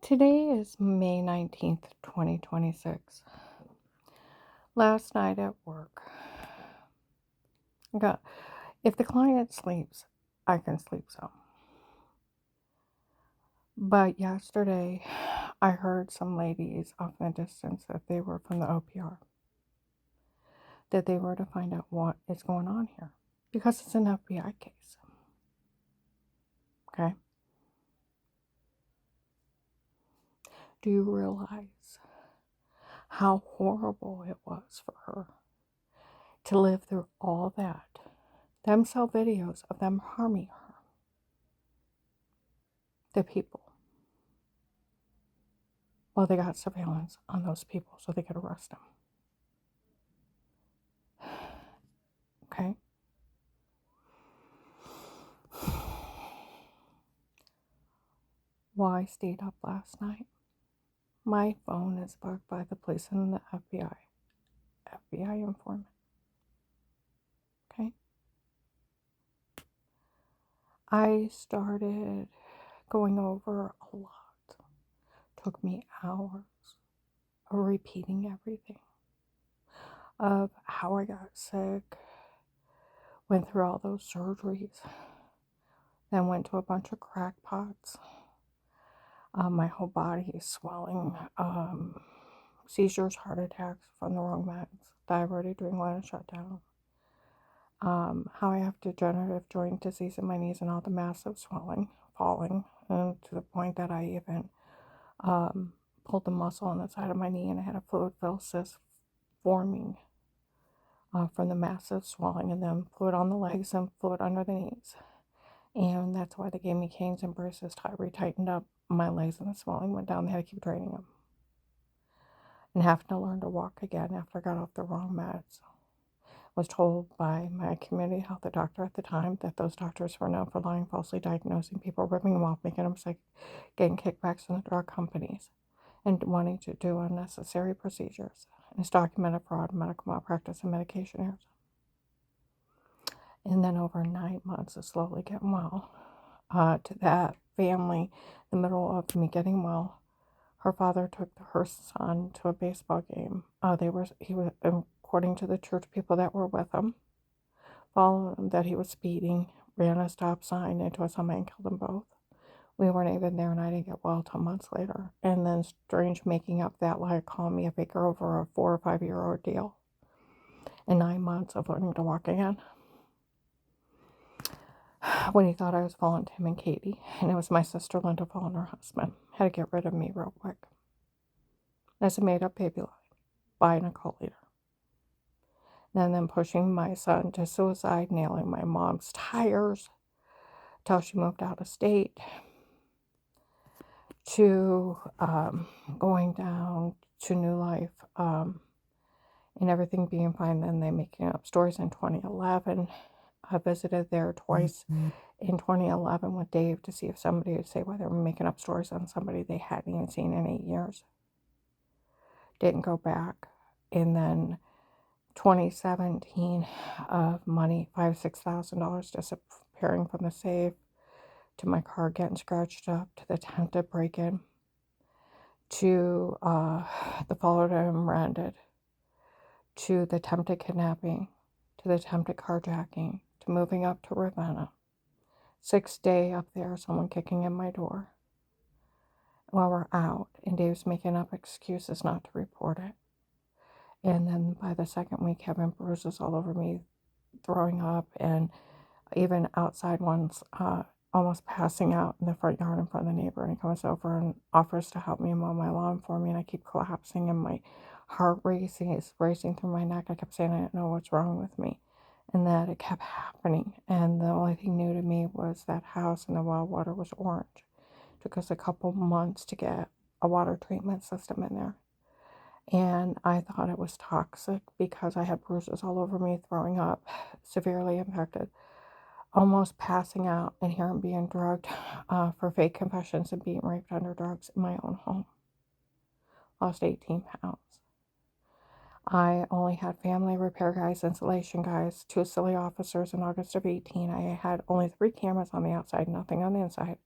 Today is May 19th, 2026. Last night at work, if the client sleeps, I can sleep some. But yesterday, I heard some ladies off in the distance that they were from the OPR, that they were to find out what is going on here because it's an FBI case. Okay? Do you realize how horrible it was for her to live through all that? Them sell videos of them harming her. The people. Well, they got surveillance on those people so they could arrest them. Okay? Why I stayed up last night? My phone is bugged by the police and the FBI. FBI informant. Okay? I started going over a lot. Took me hours of repeating everything. Of how I got sick. Went through all those surgeries. Then went to a bunch of crackpots. My whole body is swelling. Seizures, heart attacks from the wrong meds, thyroid, adrenal shutdown. How I have degenerative joint disease in my knees and all the massive swelling, falling, and to the point that I even pulled the muscle on the side of my knee and I had a fluid-filled cyst forming from the massive swelling, and then fluid on the legs and fluid under the knees. And that's why they gave me canes and braces, retightened up my legs, and the swelling went down. They had to keep draining them. And having to learn to walk again after I got off the wrong meds. Was told by my community health doctor at the time that those doctors were known for lying, falsely diagnosing people, ripping them off, making them sick, getting kickbacks from the drug companies, and wanting to do unnecessary procedures. And it's documented fraud, medical malpractice, and medication errors. And then over 9 months of slowly getting well, to that family, in the middle of me getting well, her father took her son to a baseball game. He was, according to the church people that were with him, following him, that he was speeding, ran a stop sign into a semi and killed them both. We weren't even there, and I didn't get well till months later. And then Strange making up that lie, calling me a faker over a 4 or 5 year ordeal. And 9 months of learning to walk again. When he thought I was falling to him and Katie, and it was my sister Linda falling her husband. Had to get rid of me real quick. That's a made-up baby lie by an occult leader. And then pushing my son to suicide, nailing my mom's tires till she moved out of state, to going down to New Life, and everything being fine. Then they making up stories in 2011. I visited there twice in 2011 with Dave to see if somebody would say why they were making up stories on somebody they hadn't even seen in 8 years. Didn't go back. And then 2017 of money, $5,000-$6,000 disappearing from the safe, to my car getting scratched up, to the attempted break-in, to the followed and rented, to the attempted kidnapping, to the attempted carjacking, to moving up to Ravenna. 6th day up there, someone kicking in my door while we're out, and Dave's making up excuses not to report it. And then by the 2nd week, having bruises all over me, throwing up, and even outside ones, almost passing out in the front yard in front of the neighbor. And he comes over and offers to help me mow my lawn for me, and I keep collapsing, and my heart racing is racing through my neck. I kept saying I didn't know what's wrong with me, and that it kept happening. And the only thing new to me was that house, and the well water was orange. It took us a couple months to get a water treatment system in there. And I thought it was toxic because I had bruises all over me, throwing up, severely infected, almost passing out, and here I'm being drugged for fake confessions and being raped under drugs in my own home. Lost 18 pounds. I only had family repair guys, insulation guys, 2 silly officers in August of 18. I had only 3 cameras on the outside, nothing on the inside.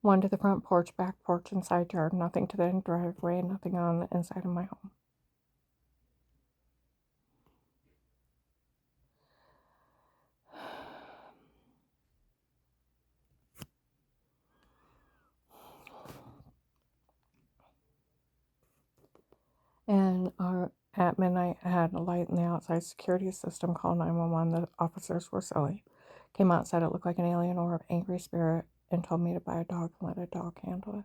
One to the front porch, back porch, and side yard. Nothing to the driveway, nothing on the inside of my home. And at midnight, I had a light in the outside security system, called 911. The officers were silly. Came out, said it looked like an alien or an angry spirit, and told me to buy a dog and let a dog handle it.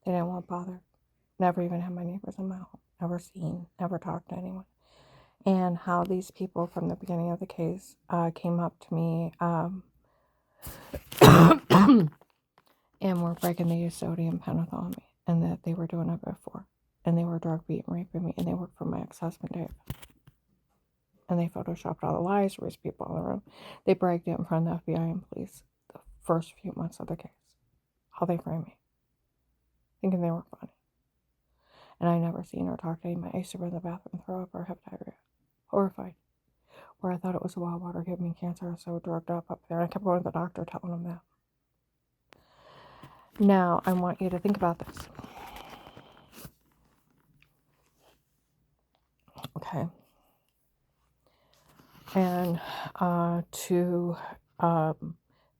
They didn't want bothered. Never even had my neighbors in my home. Never seen, never talked to anyone. And how these people from the beginning of the case came up to me and were breaking the use sodium pentothal on me, and that they were doing it before. And they were drug beating, raping me, and they worked for my ex-husband, Dave. And they photoshopped all the lies, raised people in the room. They bragged it in front of the FBI and police the first few months of the case. How they framed me. Thinking they were funny. And I never seen or talked to anyone. I used to run the bathroom, throw up, or have diarrhea. Horrified. Where I thought it was the wild water giving me cancer. I was so drugged up there. I kept going to the doctor telling them that. Now, I want you to think about this. Okay. And to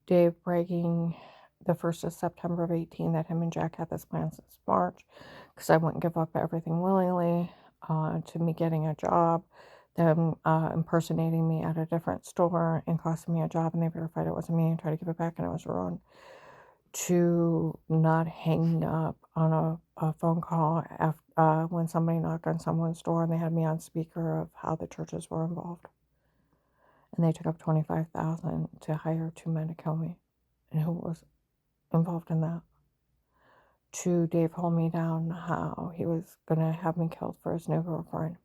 Dave bragging the 1st of September of 18 that him and Jack had this plan since March, because I wouldn't give up everything willingly, to me getting a job, them impersonating me at a different store and costing me a job, and they verified it wasn't me and tried to give it back and it was wrong, to not hanging up on a phone call after, when somebody knocked on someone's door and they had me on speaker of how the churches were involved. And they took up $25,000 to hire 2 men to kill me. And who was involved in that? To Dave hold me down how he was going to have me killed for his new girlfriend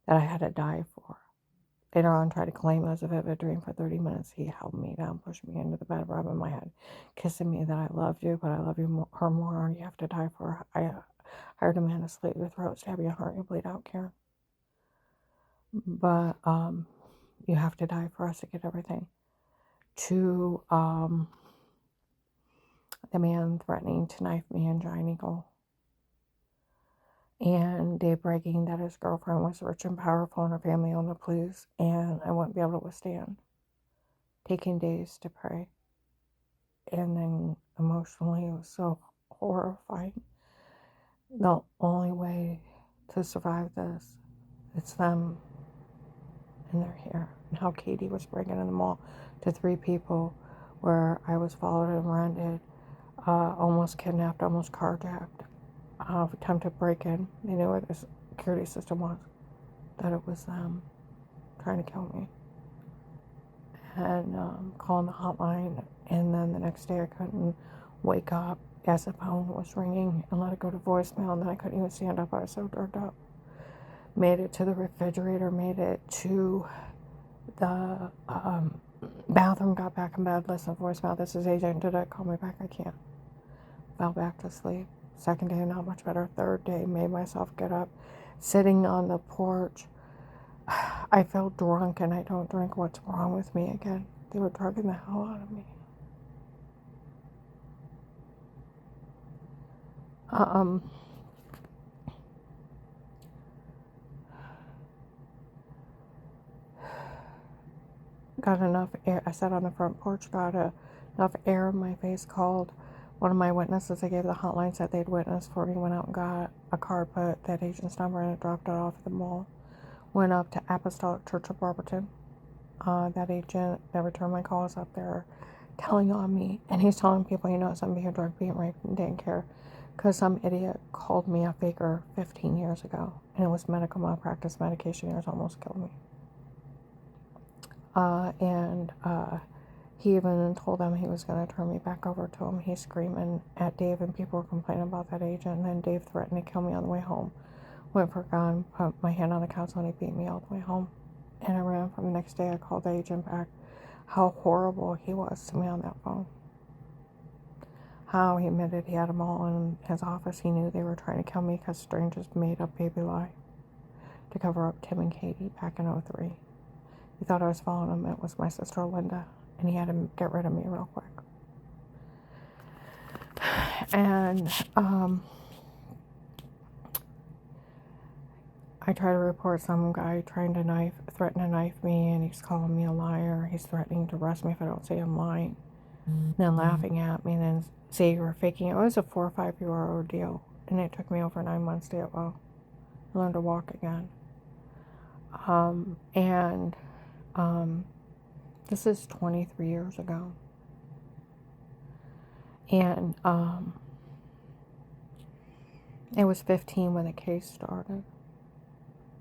that I had to die for. Later on, tried to claim it was a vivid dream for 30 minutes. He held me down, pushed me into the bed, rubbing my head, kissing me that I loved you, but I love you her more. You have to die for her. I hired a man to slit your throat, stab your heart, you bleed out, Karen. But you have to die for us to get everything. To the man threatening to knife me in Giant Eagle. And Dave bragging that his girlfriend was rich and powerful and her family owned the police, and I wouldn't be able to withstand. Taking days to pray. And then emotionally, it was so horrifying. The only way to survive this, it's them, and they're here. And how Katie was breaking in the mall to 3 people where I was followed and rented, almost kidnapped, almost carjacked, attempted break-in. They knew where the security system was, that it was them trying to kill me. And calling the hotline, and then the next day I couldn't wake up as the phone was ringing and let it go to voicemail, and then I couldn't even stand up. I was so drugged up. Made it to the refrigerator, made it to the bathroom, got back in bed, listened to voicemail. This is Agent, did it? Call me back, I can't. Fell back to sleep. Second day, not much better. Third day, made myself get up. Sitting on the porch, I felt drunk, and I don't drink. What's wrong with me again? They were drugging the hell out of me. Got enough air. I sat on the front porch, got enough air in my face, called one of my witnesses. I gave the hotline, said they'd witnessed for me, went out and got a car, put that agent's number in it, dropped it off at the mall. Went up to Apostolic Church of Barberton. That agent that returned my calls up there telling on me, and he's telling people, you know, some being drug, being raped, and didn't care because some idiot called me a faker 15 years ago, and it was medical malpractice. Medication years almost killed me. And he even told them he was going to turn me back over to him. He's screaming at Dave, and people were complaining about that agent. And then Dave threatened to kill me on the way home. Went for a gun, put my hand on the council, and he beat me all the way home. And I ran from the next day. I called the agent back. How horrible he was to me on that phone. How he admitted he had them all in his office. He knew they were trying to kill me because strangers made up baby lie to cover up Tim and Katie back in 03. He thought I was following him. It was my sister Linda, and he had to get rid of me real quick. And I try to report some guy trying to threaten to knife me, and he's calling me a liar. He's threatening to arrest me if I don't say I'm lying. Then laughing at me, then say you were faking it. It was a 4 or 5 year ordeal, and it took me over 9 months to get well. I learned to walk again. This is 23 years ago. And it was 15 when the case started.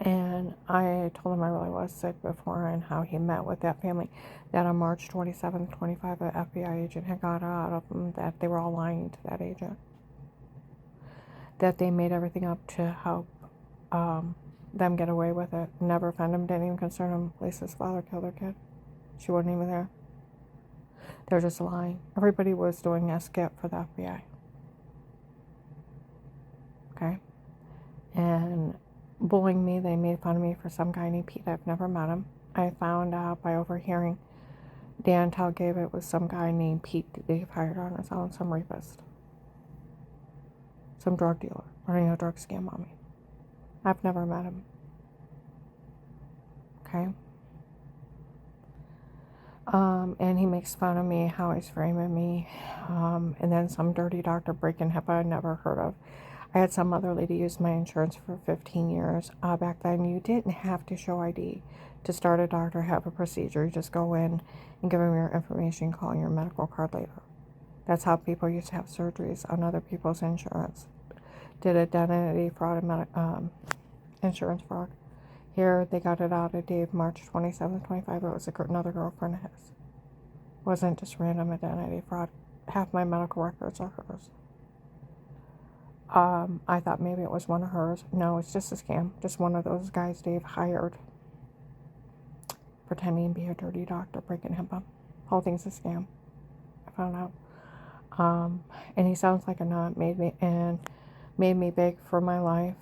And I told him I really was sick before, and how he met with that family. That on March 27th, 25, an FBI agent had got out of them that they were all lying to that agent. That they made everything up to help them get away with it. Never offend him, didn't even concern him. Lisa's father killed her kid. She wasn't even there. They were just lying. Everybody was doing a skip for the FBI. Okay? And bullying me, they made fun of me for some guy named Pete. I've never met him. I found out by overhearing Dan tell Gabe it was some guy named Pete that they hired on his own, some rapist. Some drug dealer running a drug scam on me. I've never met him. Okay? And he makes fun of me, how he's framing me. And then some dirty doctor breaking HIPAA I'd never heard of. I had some other lady use my insurance for 15 years. Back then, you didn't have to show ID to start a doctor, have a procedure. You just go in and give them your information, call your medical card later. That's how people used to have surgeries on other people's insurance. Did identity fraud and insurance fraud. Here, they got it out of Dave March 27th, 25. It was another girlfriend of his. It wasn't just random identity fraud. Half my medical records are hers. I thought maybe it was one of hers. No, it's just a scam. Just one of those guys Dave hired, pretending to be a dirty doctor, breaking HIPAA. Whole thing's a scam. I found out. And he sounds like a nut. Made me beg for my life,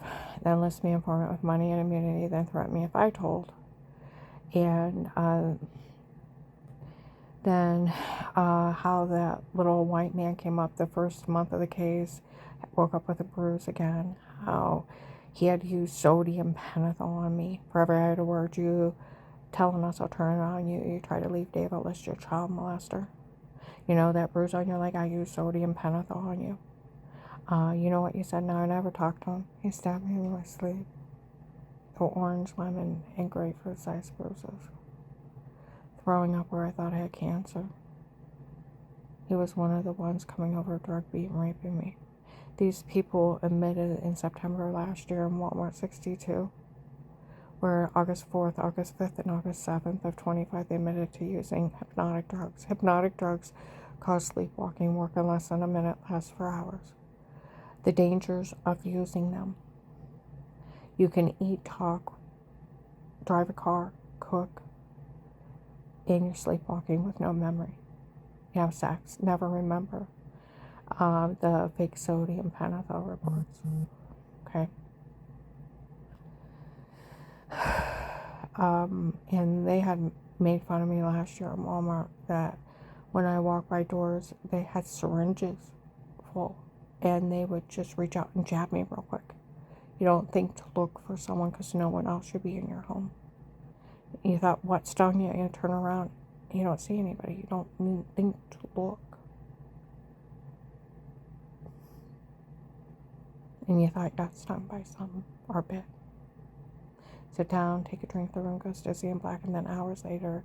then list me informant with money and immunity, then threatened me if I told. And then how that little white man came up the first month of the case, woke up with a bruise again, how he had used sodium pentothal on me. For every idle word you telling us, I'll turn it on you. You try to leave Dave, I'll list your child molester. You know that bruise on your leg, I used sodium pentothal on you. You know what you said? No, I never talked to him. He stabbed me in my sleep. The orange, lemon, and grapefruit-sized bruises. Throwing up where I thought I had cancer. He was one of the ones coming over drug beat and raping me. These people admitted in September last year in Walmart 62, where August 4th, August 5th, and August 7th of 25, they admitted to using hypnotic drugs. Hypnotic drugs cause sleepwalking, work in less than a minute, last for hours. The dangers of using them. You can eat, talk, drive a car, cook, and you're sleepwalking with no memory. You have sex, never remember. The fake sodium pentothal reports. Okay. And they had made fun of me last year at Walmart that when I walked by doors, they had syringes full, and they would just reach out and jab me real quick. You don't think to look for someone because no one else should be in your home. You thought, what stung you? You turn around, you don't see anybody. You don't think to look. And you thought you got stung by something or bit. Sit down, take a drink, the room goes dizzy and black, and then hours later,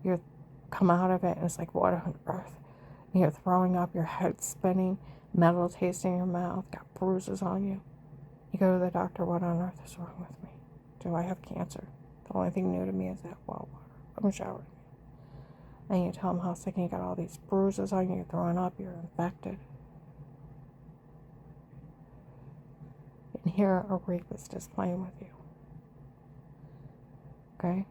you come out of it, and it's like, what on earth? And you're throwing up, your head's spinning, metal taste in your mouth, got bruises on you. You go to the doctor, what on earth is wrong with me? Do I have cancer? The only thing new to me is that well water. I'm showering. And you tell them how sick, and you got all these bruises on you, you're throwing up, you're infected. And here a rapist is playing with you. Okay?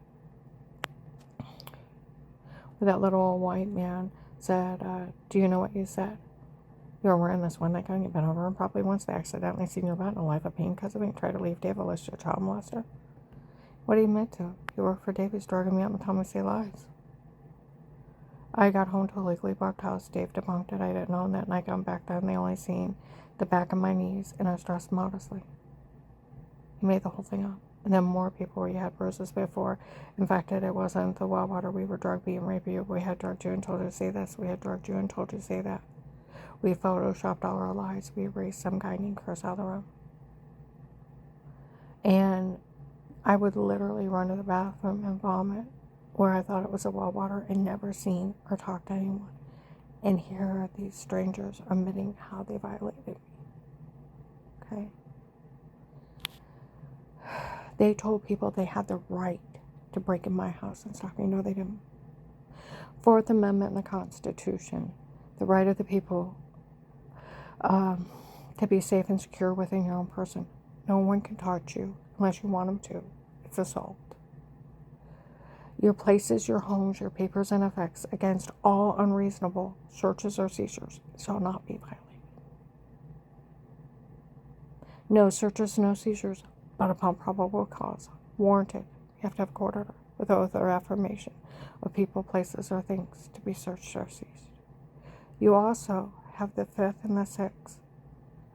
That little white man said, do you know what you said? You were wearing this one night gown, you've been over and probably once they accidentally seen your butt in a life of pain because of it and tried to leave Dave a list of child molester. What do you admit to? You work for Dave, he's drugging me up and telling me to say lies. I got home to a legally blocked house. Dave debunked it. I didn't know that night. Got back then. They only seen the back of my knees, and I was dressed modestly. He made the whole thing up. And then more people where you had bruises before. In fact, it wasn't the well water. We were drug beat and rape you. We had drugged you and told you to say this. We had drugged you and told you to say that. We photoshopped all our lies. We erased some guy named Chris out of the room. And I would literally run to the bathroom and vomit where I thought it was a well water and never seen or talked to anyone. And here are these strangers admitting how they violated me. Okay? They told people they had the right to break in my house and stop me. No, they didn't. Fourth Amendment in the Constitution, the right of the people to be safe and secure within your own person. No one can touch you unless you want them to. It's assault. Your places, your homes, your papers, and effects against all unreasonable searches or seizures shall not be violated. No searches, no seizures, but upon probable cause, warranted. You have to have a court order with oath or affirmation of people, places, or things to be searched or seized. You also have the Fifth and the Sixth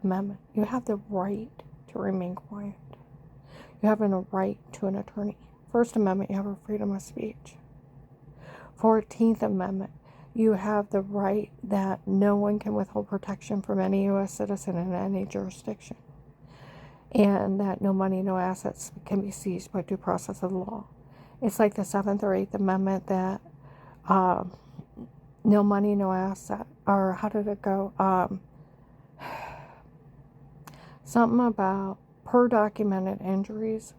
Amendment. You have the right to remain quiet. You have a right to an attorney. First Amendment, you have a freedom of speech. 14th Amendment, you have the right that no one can withhold protection from any U.S. citizen in any jurisdiction, and that no money, no assets can be seized by due process of the law. It's like the 7th or 8th Amendment that no money, no asset, or how did it go? Something about per documented injuries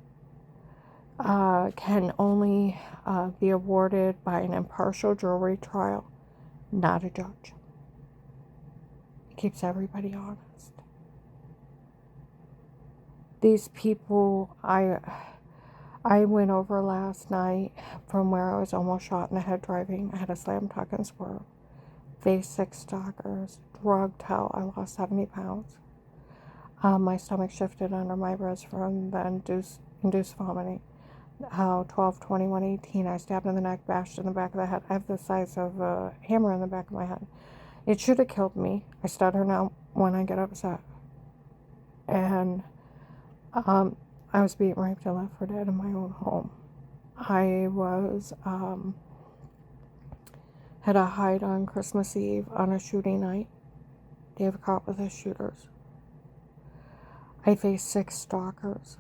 can only be awarded by an impartial jury trial, not a judge. It keeps everybody honest. These people, I went over last night from where I was almost shot in the head driving. I had a slam, tuck, and swerve. Faced 6 stalkers. Drugged hell. I lost 70 pounds. My stomach shifted under my breast from the induced vomiting. 12/21/18, I stabbed in the neck, bashed in the back of the head. I have the size of a hammer in the back of my head. It should have killed me. I stutter now when I get upset. And I was beaten, raped, and left for dead in my own home. I was had a hide on Christmas Eve on a shooting night. They have caught with the shooters. I faced 6 stalkers.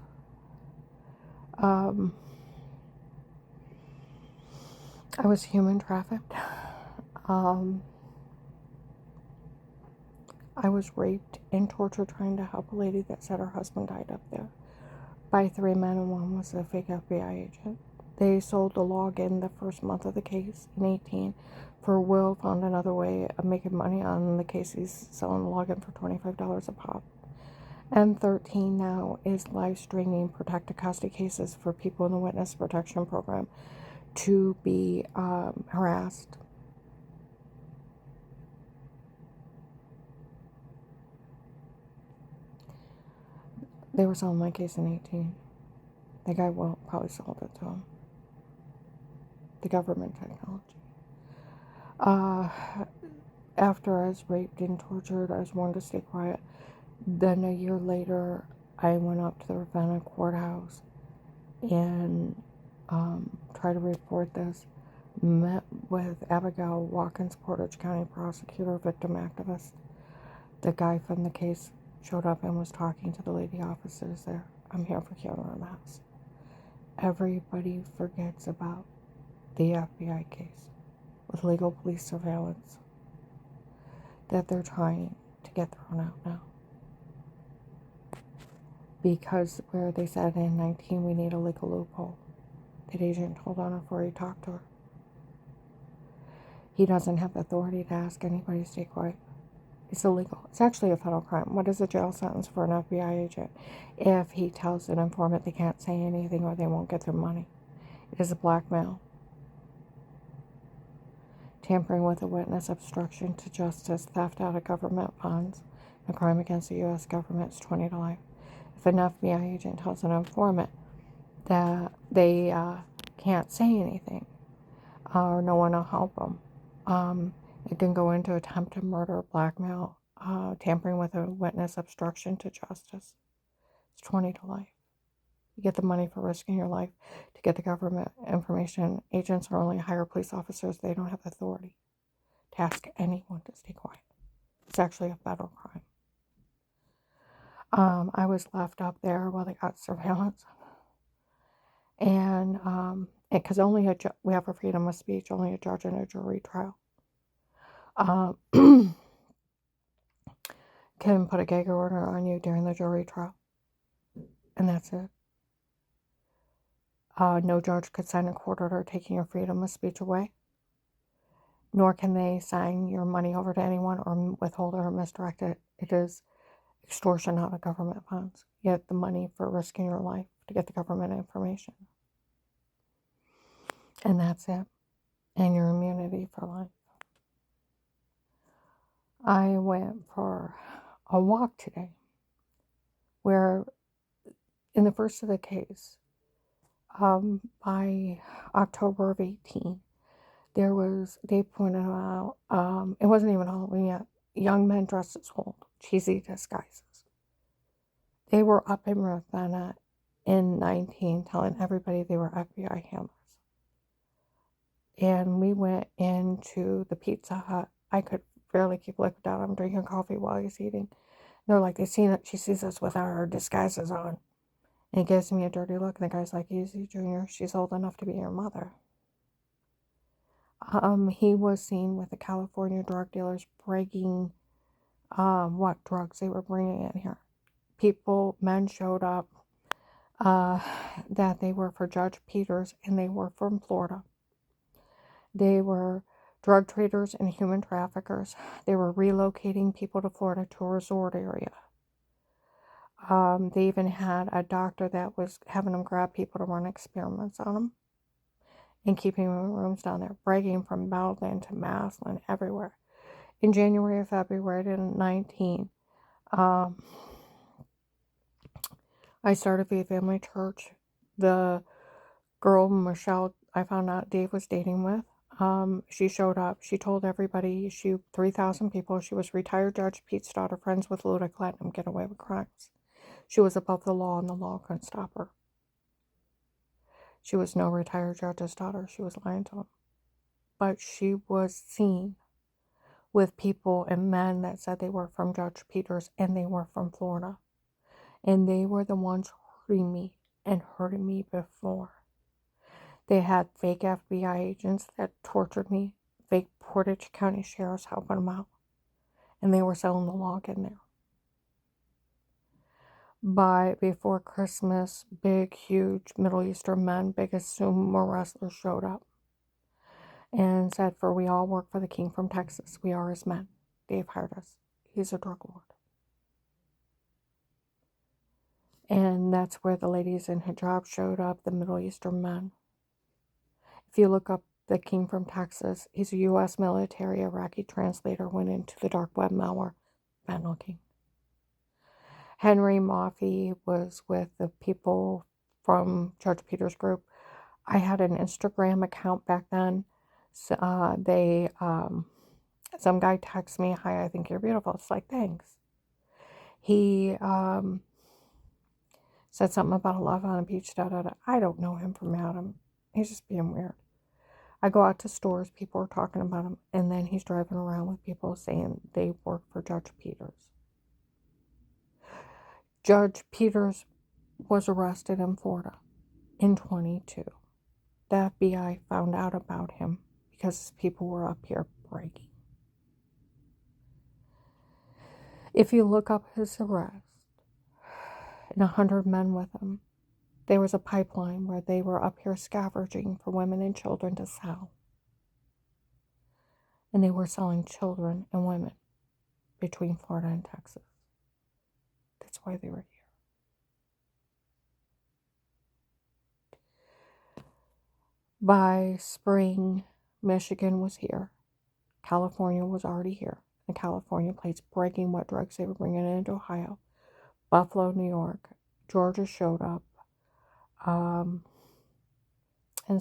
I was human trafficked. I was raped and tortured trying to help a lady that said her husband died up there by 3 men, and one was a fake FBI agent. They sold the login the first month of the case in 18 for Will found another way of making money on the case. He's selling the login for $25 a pop. And 13 now is live streaming protected custody cases for people in the witness protection program to be harassed. They were selling my case in 18. The guy will probably sold it to him. The government technology. After I was raped and tortured, I was warned to stay quiet. Then a year later, I went up to the Ravenna courthouse and tried to report this. Met with Abigail Watkins, Portage County prosecutor, victim activist. The guy from the case showed up and was talking to the lady officers there. I'm here for Keanu Reeves. Everybody forgets about the FBI case with legal police surveillance that they're trying to get thrown out now. Because where they said in 19 we need a legal loophole, that agent told on her before he talked to her. He doesn't have the authority to ask anybody to stay quiet. It's illegal. It's actually a federal crime. What is a jail sentence for an FBI agent if he tells an informant they can't say anything or they won't get their money? It is a blackmail. Tampering with a witness, obstruction to justice, theft out of government funds, a crime against the U.S. government is 20 to life. If an FBI agent tells an informant that they can't say anything or no one will help them, It can go into attempted murder, blackmail, tampering with a witness, obstruction to justice. It's 20 to life. You get the money for risking your life to get the government information. Agents are only hire police officers. They don't have authority to ask anyone to stay quiet. It's actually a federal crime. I was left up there while they got surveillance. And because we have a freedom of speech, only a judge and a jury trial can put a gag order on you during the jury trial. And that's it. No judge could sign a court order taking your freedom of speech away, nor can they sign your money over to anyone or withhold it or misdirect it. It is extortion out of government funds. You get the money for risking your life to get the government information. And that's it. And your immunity for life. I went for a walk today where in the first of the case, by October of 18, they pointed out, it wasn't even Halloween yet, young men dressed as old, cheesy disguises. They were up in Ravenna in 19 telling everybody they were FBI handlers. And we went into the Pizza Hut. I could barely keep looking down. I'm drinking coffee while he's eating. They're like, she sees us with our disguises on. And he gives me a dirty look. And the guy's like, easy, Junior. She's old enough to be your mother. He was seen with the California drug dealers bragging what drugs they were bringing in here. Men showed up that they were for Judge Peters and they were from Florida. They were drug traders and human traffickers. They were relocating people to Florida to a resort area. They even had a doctor that was having them grab people to run experiments on them and keeping them in rooms down there, bragging from Bowden to Maslin, everywhere. In January or February of 19, I started Faith Family Church. The girl, Michelle, I found out Dave was dating with, she showed up. She told everybody, 3,000 people, she was retired Judge Pete's daughter, friends with Ludic, letting him get away with crimes. She was above the law and the law couldn't stop her. She was no retired judge's daughter. She was lying to him. But she was seen with people and men that said they were from Judge Peters and they were from Florida. And they were the ones hurting me and hurting me before. They had fake FBI agents that tortured me, fake Portage County sheriffs helping them out. And they were selling the log in there. Before Christmas, big, huge Middle Eastern men, biggest sumo wrestlers showed up and said, we all work for the king from Texas. We are his men. Dave hired us. He's a drug lord. And that's where the ladies in hijab showed up, the Middle Eastern men. If you look up the king from Texas, he's a U.S. military Iraqi translator, went into the dark web malware, bad looking. Henry Maffei was with the people from Judge Peters' group. I had an Instagram account back then. So, some guy texts me, hi, I think you're beautiful. It's like, thanks. He said something about a love on a beach, I don't know him from Adam. He's just being weird. I go out to stores, people are talking about him, and then he's driving around with people saying they work for Judge Peters. Judge Peters was arrested in Florida in 22. The FBI found out about him because people were up here bragging. If you look up his arrest, and 100 men with him, there was a pipeline where they were up here scavenging for women and children to sell. And they were selling children and women between Florida and Texas. That's why they were here. By spring, Michigan was here. California was already here. And California plates bragging what drugs they were bringing into Ohio. Buffalo, New York. Georgia showed up. And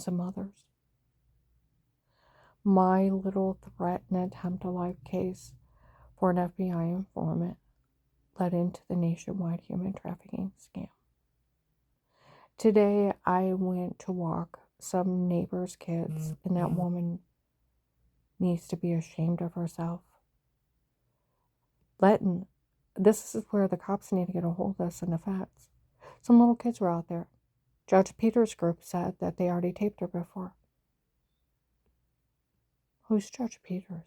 some others. My little threat and attempt to life case for an FBI informant led into the nationwide human trafficking scam. Today, I went to walk some neighbors' kids, and that woman needs to be ashamed of herself. This is where the cops need to get a hold of us and the facts. Some little kids were out there. Judge Peters' group said that they already taped her before. Who's Judge Peters?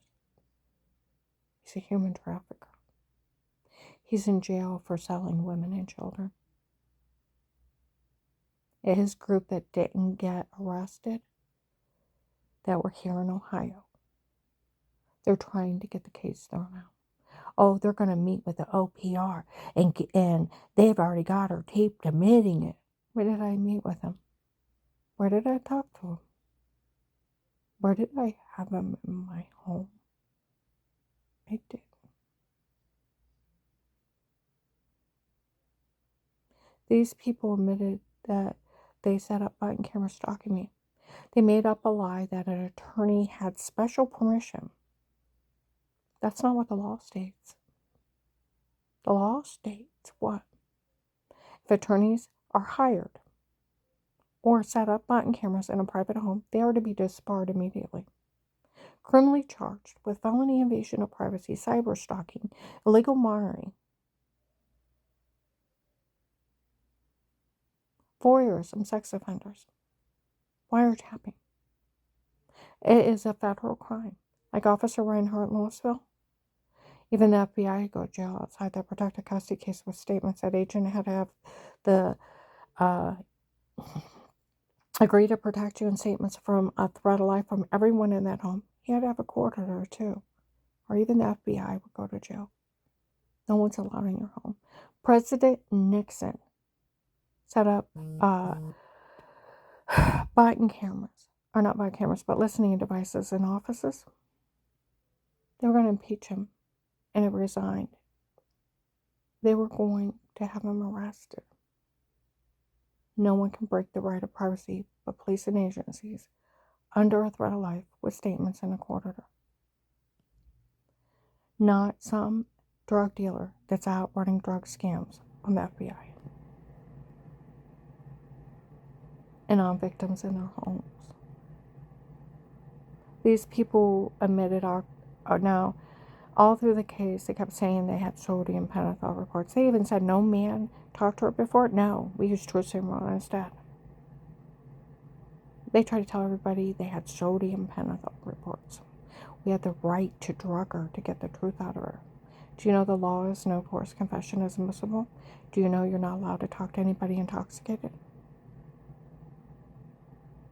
He's a human trafficker. He's in jail for selling women and children. His group that didn't get arrested, that were here in Ohio, they're trying to get the case thrown out. Oh, they're going to meet with the OPR, and they've already got her taped admitting it. Where did I meet with him? Where did I talk to him? Where did I have him in my home? I did. These people admitted that they set up button cameras stalking me. They made up a lie that an attorney had special permission. That's not what the law states. The law states what? If attorneys are hired or set up button cameras in a private home, they are to be disbarred immediately. Criminally charged with felony invasion of privacy, cyber stalking, illegal monitoring, voyeurism, sex offenders, wiretapping. It is a federal crime. Like Officer Reinhardt in Louisville. Even the FBI go to jail outside that protected custody case with statements that agent had to have the agree to protect you and statements from a threat of life from everyone in that home. He had to have a court order too. Or even the FBI would go to jail. No one's allowed in your home. President Nixon set up button cameras, or not button cameras, but listening devices in offices. They were going to impeach him, and it resigned. They were going to have him arrested. No one can break the right of privacy but police and agencies under a threat of life with statements in a court order. Not some drug dealer that's out running drug scams on the FBI and on victims in their homes. These people admitted now, all through the case, they kept saying they had sodium pentothal reports. They even said no man talked to her before. No, we used trospium instead. They tried to tell everybody they had sodium pentothal reports. We had the right to drug her to get the truth out of her. Do you know the law is no coerced confession is admissible? Do you know you're not allowed to talk to anybody intoxicated?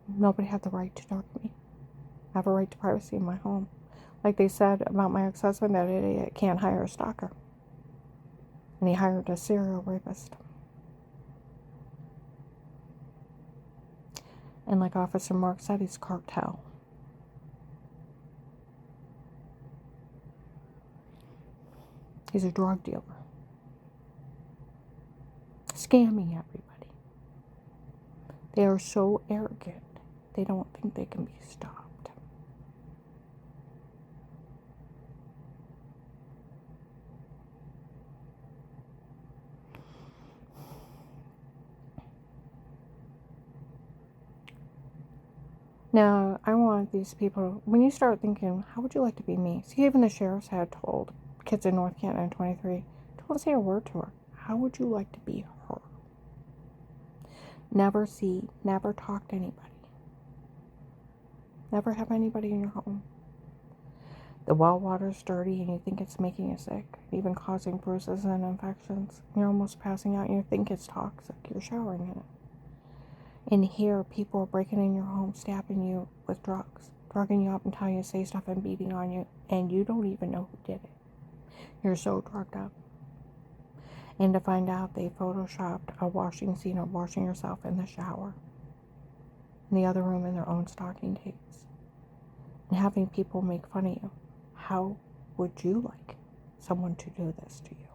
Nobody had the right to talk to me. I have a right to privacy in my home. Like they said about my ex-husband, that idiot can't hire a stalker. And he hired a serial rapist. And like Officer Mark said, he's cartel. He's a drug dealer. Scamming everybody. They are so arrogant, they don't think they can be stopped. Now, I want these people, when you start thinking, how would you like to be me? See, even the sheriffs had told kids in North Canton in 23, don't say a word to her. How would you like to be her? Never see, never talk to anybody. Never have anybody in your home. The well water's dirty and you think it's making you sick, even causing bruises and infections. You're almost passing out and you think it's toxic. You're showering in it. And here, people are breaking in your home, stabbing you with drugs, drugging you up and telling you to say stuff and beating on you, and you don't even know who did it. You're so drugged up. And to find out they photoshopped a washing scene of washing yourself in the shower, in the other room in their own stocking tapes, and having people make fun of you. How would you like someone to do this to you?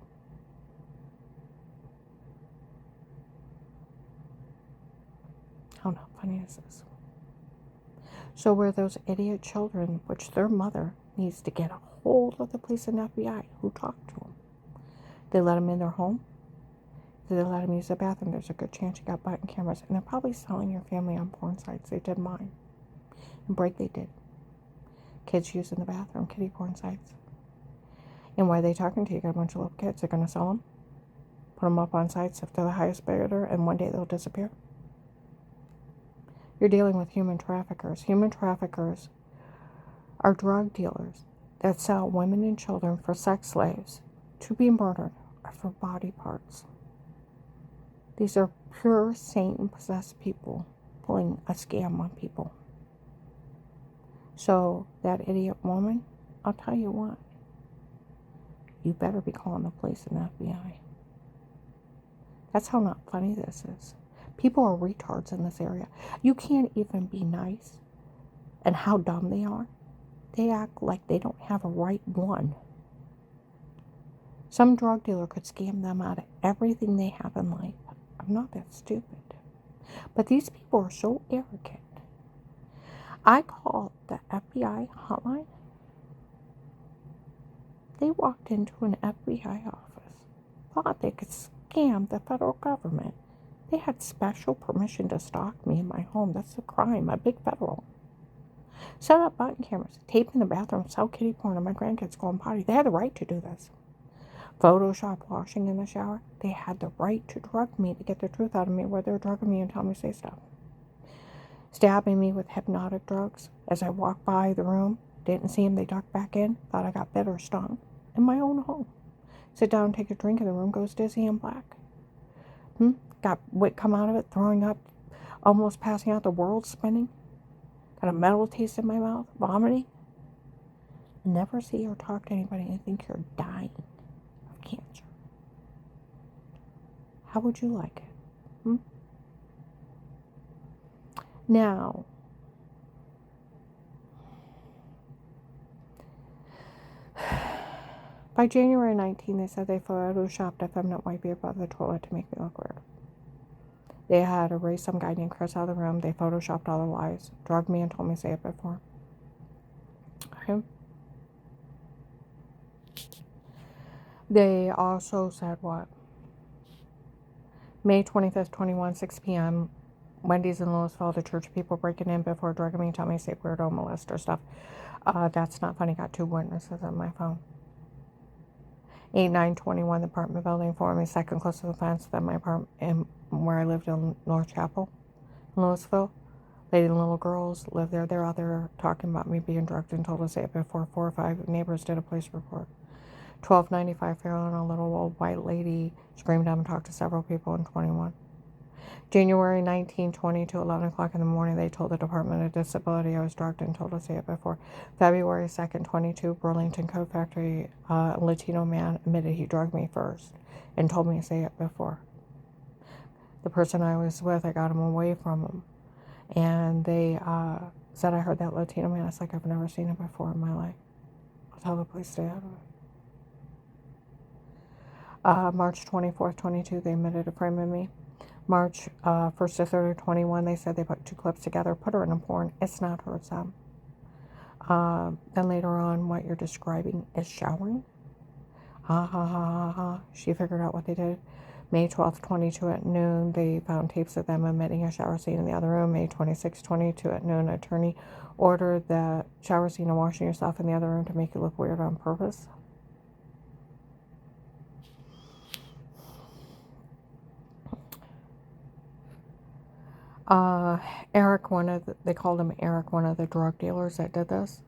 How not funny is this? So where those idiot children, which their mother needs to get a hold of the police and FBI who talked to them. They let them in their home. They let them use the bathroom. There's a good chance you got button cameras. And they're probably selling your family on porn sites. They did mine. And Break, they did. Kids using the bathroom, kiddie porn sites. And why are they talking to you? You got a bunch of little kids. They're going to sell them. Put them up on sites if they're the highest bidder. And one day they'll disappear. You're dealing with human traffickers. Human traffickers are drug dealers that sell women and children for sex slaves to be murdered or for body parts. These are pure Satan-possessed people pulling a scam on people. So that idiot woman, I'll tell you what, you better be calling the police and the FBI. That's how not funny this is. People are retards in this area. You can't even be nice. And how dumb they are. They act like they don't have a right one. Some drug dealer could scam them out of everything they have in life. I'm not that stupid. But these people are so arrogant. I called the FBI hotline. They walked into an FBI office. Thought they could scam the federal government. They had special permission to stalk me in my home. That's a crime, a big federal. Set up button cameras, tape in the bathroom, sell kiddie porn, and my grandkids go on potty. They had the right to do this. Photoshop washing in the shower. They had the right to drug me to get the truth out of me where they're drugging me and telling me to say stuff. Stabbing me with hypnotic drugs. As I walked by the room, didn't see him, they ducked back in, thought I got bit or stung. In my own home. Sit down, take a drink in the room, goes dizzy and black. Got wit come out of it, throwing up, almost passing out, the world spinning. Got a metal taste in my mouth, vomiting. Never see or talk to anybody and think you're dying of cancer. How would you like it? Now, by January 19, they said they photoshopped a feminine white beard above the toilet to make me look weird. They had erased some guy named Chris out of the room. They photoshopped all the lies, drugged me and told me to say it before. Okay. They also said what? May 25th, 21, 6 p.m., Wendy's in Louisville, the church people breaking in before drugging me, telling me to say weirdo molester stuff. That's not funny. Got 2 witnesses on my phone. 8/9/21, the apartment building for me, second closest to the fence than my apartment where I lived in North Chapel, Louisville. Lady and little girls live there. They're out there talking about me being drugged and told to say it before. 4 or 5 neighbors did a police report. 1295 Fairlawn, a little old white lady screamed out and talked to several people in 21. January 19, 22, 11 o'clock in the morning, they told the Department of Disability I was drugged and told to say it before. February 2nd, 22, Burlington Coat Factory, a Latino man admitted he drugged me first and told me to say it before. The person I was with, I got him away from him. And they said, I heard that Latino man. It's like I've never seen it before in my life. I'll tell the police to stay out of it. March 24th, 22, they admitted a frame of me. March 1st to 3rd of 21, they said they put 2 clips together, put her in a porn. It's not her, it's them. Then later on, what you're describing is showering. Ha ha ha ha ha. She figured out what they did. May 12th, 22 at noon, they found tapes of them emitting a shower scene in the other room. May 26th, 22 at noon, attorney ordered the shower scene and washing yourself in the other room to make you look weird on purpose. Eric, they called him Eric, one of the drug dealers that did this.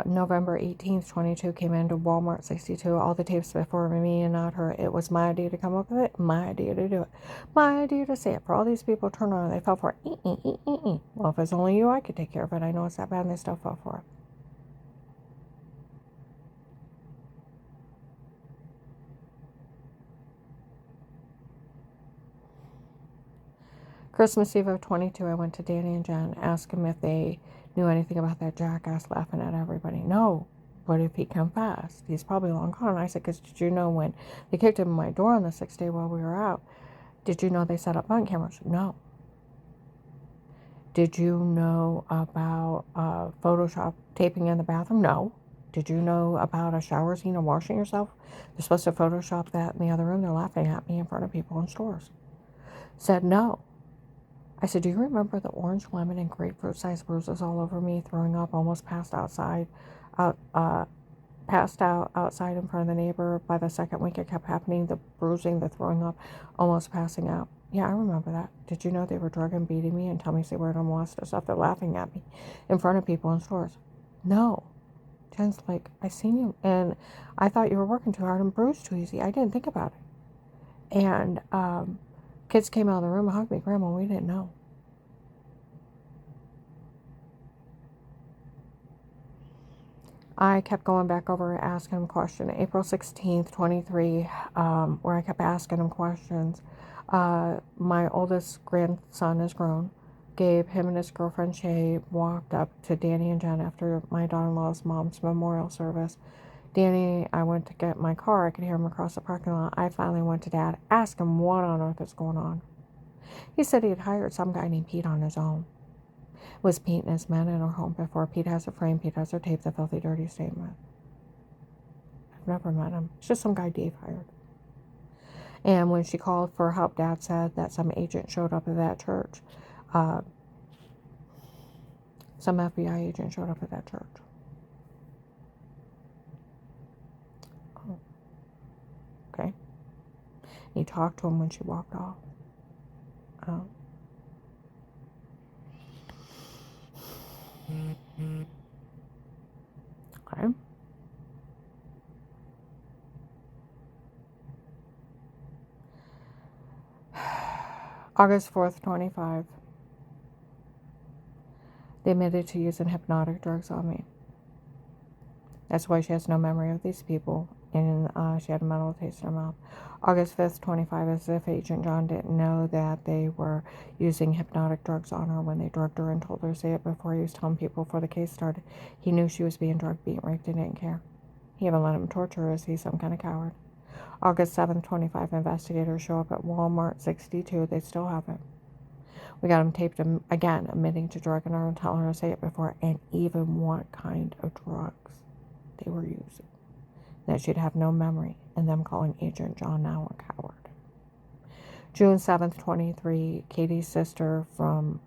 November 18th, 22, came into Walmart 62. All the tapes before me and not her. It was my idea to come up with it. My idea to do it. My idea to say it. For all these people turned on, they fell for it. Well, if it's only you, I could take care of it. I know it's that bad, and they still fell for it. Christmas Eve of 22, I went to Danny and Jen, asked them if they knew anything about that jackass laughing at everybody. No, but if he confessed, he's probably long gone. I said, because did you know when they kicked him in my door on the 6th day while we were out, did you know they set up button cameras? No. Did you know about Photoshop taping in the bathroom? No. Did you know about a shower scene and washing yourself? They're supposed to Photoshop that in the other room. They're laughing at me in front of people in stores. Said no. I said, do you remember the orange, lemon, and grapefruit-sized bruises all over me, throwing up, almost passed outside, passed out outside in front of the neighbor? By the second week, it kept happening, the bruising, the throwing up, almost passing out. Yeah, I remember that. Did you know they were drugging and beating me and tell me they were molested stuff? They're laughing at me in front of people in stores. No. Jen's like, I seen you, and I thought you were working too hard and bruised too easy. I didn't think about it. And kids came out of the room and hugged me. Grandma, we didn't know. I kept going back over and asking him questions. April 16th, 23, where I kept asking him questions. My oldest grandson is grown. Gabe, him and his girlfriend Shay walked up to Danny and Jen after my daughter-in-law's mom's memorial service. Danny, I went to get my car. I could hear him across the parking lot. I finally went to Dad, asked him what on earth is going on. He said he had hired some guy named Pete on his own. Was Pete and his men in her home before? Pete has a frame. Pete has her tape, the filthy, dirty statement. I've never met him. It's just some guy Dave hired. And when she called for help, Dad said that some agent showed up at that church. Some FBI agent showed up at that church. Oh, okay. He talked to him when she walked off. Oh. Okay. August 4th, 25. They admitted to using hypnotic drugs on me. That's why she has no memory of these people, and she had a mental taste in her mouth. August 5th, 25, as if Agent John didn't know that they were using hypnotic drugs on her when they drugged her and told her to say it before he was telling people before the case started. He knew she was being drugged, being raped, and didn't care. He even let him torture her. Is he some kind of coward? August 7th, 25, investigators show up at Walmart 62. They still have it. We got him taped again, admitting to drugging her and telling her to say it before, and even what kind of drugs they were using. That she'd have no memory, and them calling Agent John now a coward. June 7th, 23, Katie's sister from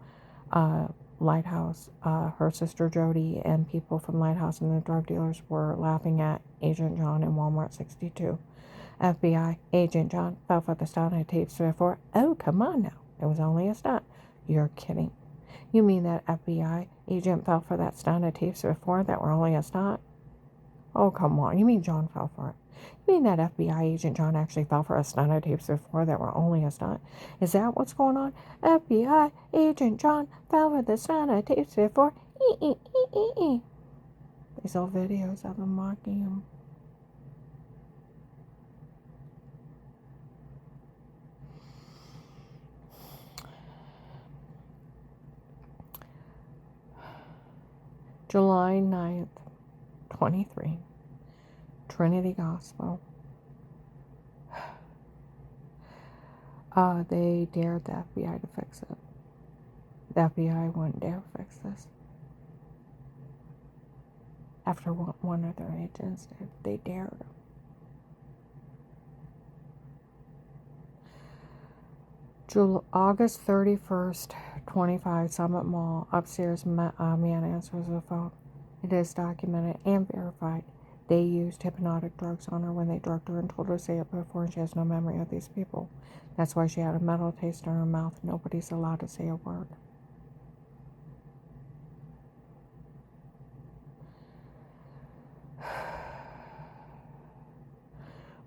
Lighthouse, her sister Jody, and people from Lighthouse and the drug dealers were laughing at Agent John in Walmart 62. FBI, Agent John fell for the stunt I taped before. Oh, come on now. It was only a stunt. You're kidding. You mean that FBI agent fell for that stunt I taped before that were only a stunt? Oh, come on. You mean John fell for it? You mean that FBI agent John actually fell for a stunt I taped before that were only a stunt? Is that what's going on? FBI agent John fell for the stunt I taped before. These old videos of him mocking him. July 9th, 23, Trinity Gospel. They dared the FBI to fix it. The FBI wouldn't dare fix this. After what one of their agents did, they dared them. August 31st, 25, Summit Mall. Upstairs, man answers the phone. It is documented and verified. They used hypnotic drugs on her when they drugged her and told her to say it before, and she has no memory of these people. That's why she had a mental taste in her mouth. Nobody's allowed to say a word.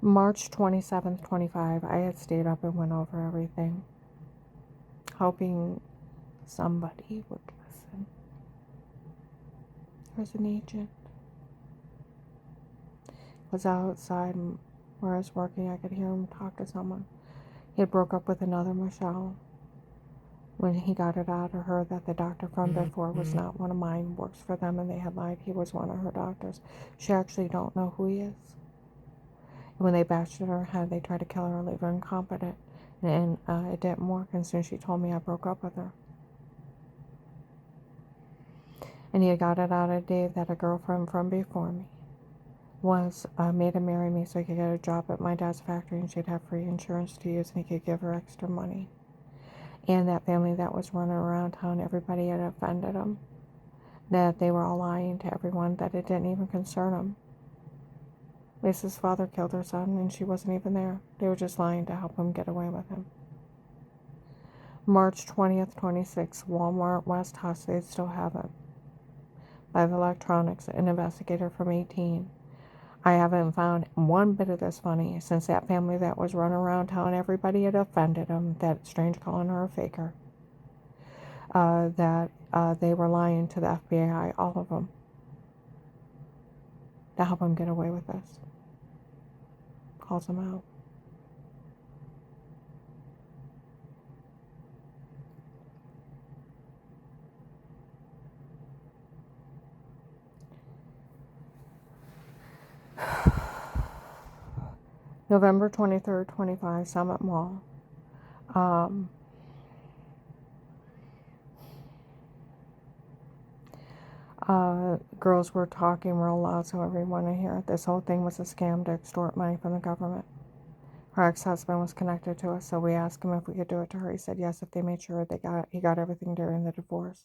March 27th, 25, I had stayed up and went over everything, hoping somebody would listen. There's an agent. Was outside where I was working. I could hear him talk to someone. He had broke up with another Michelle. When he got it out of her that the doctor from before was not one of mine, works for them, and they had lied, he was one of her doctors. She actually don't know who he is. And when they bashed in her head, they tried to kill her and leave her incompetent. And it didn't work, and soon she told me I broke up with her. And he got it out of Dave that a girlfriend from before me was made him marry me so he could get a job at my dad's factory and she'd have free insurance to use and he could give her extra money. And that family that was running around town, everybody had offended them. That they were all lying to everyone, that it didn't even concern them. Lisa's father killed her son and she wasn't even there. They were just lying to help him get away with him. March 20th, 26, Walmart West House, they still have it. Live Electronics, an investigator from 18. I haven't found one bit of this funny since that family that was running around town, everybody had offended them, that strange calling her a faker, that they were lying to the FBI, all of them, to help them get away with this. Calls them out. November 23rd, 25, Summit Mall. Girls were talking real loud so everyone would hear it. This whole thing was a scam to extort money from the government. Her ex-husband was connected to us, so we asked him if we could do it to her. He said yes if they made sure he got everything during the divorce.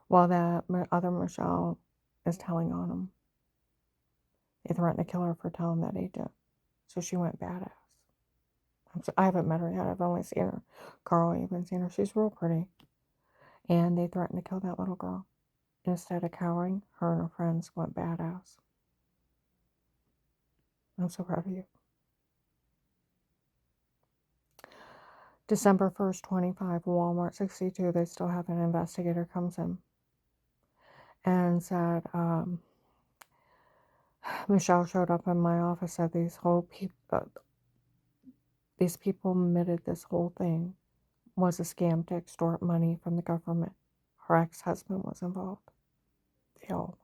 While that other Michelle is telling on him. They threatened to kill her for telling that he did. So she went badass. I haven't met her yet. I've only seen her. Carl, I haven't seen her. She's real pretty. And they threatened to kill that little girl. Instead of cowering, her and her friends went badass. I'm so proud of you. December 1st, 25, Walmart 62. They still have an investigator comes in and said, Michelle showed up in my office, said these people admitted this whole thing was a scam to extort money from the government. Her ex-husband was involved. They all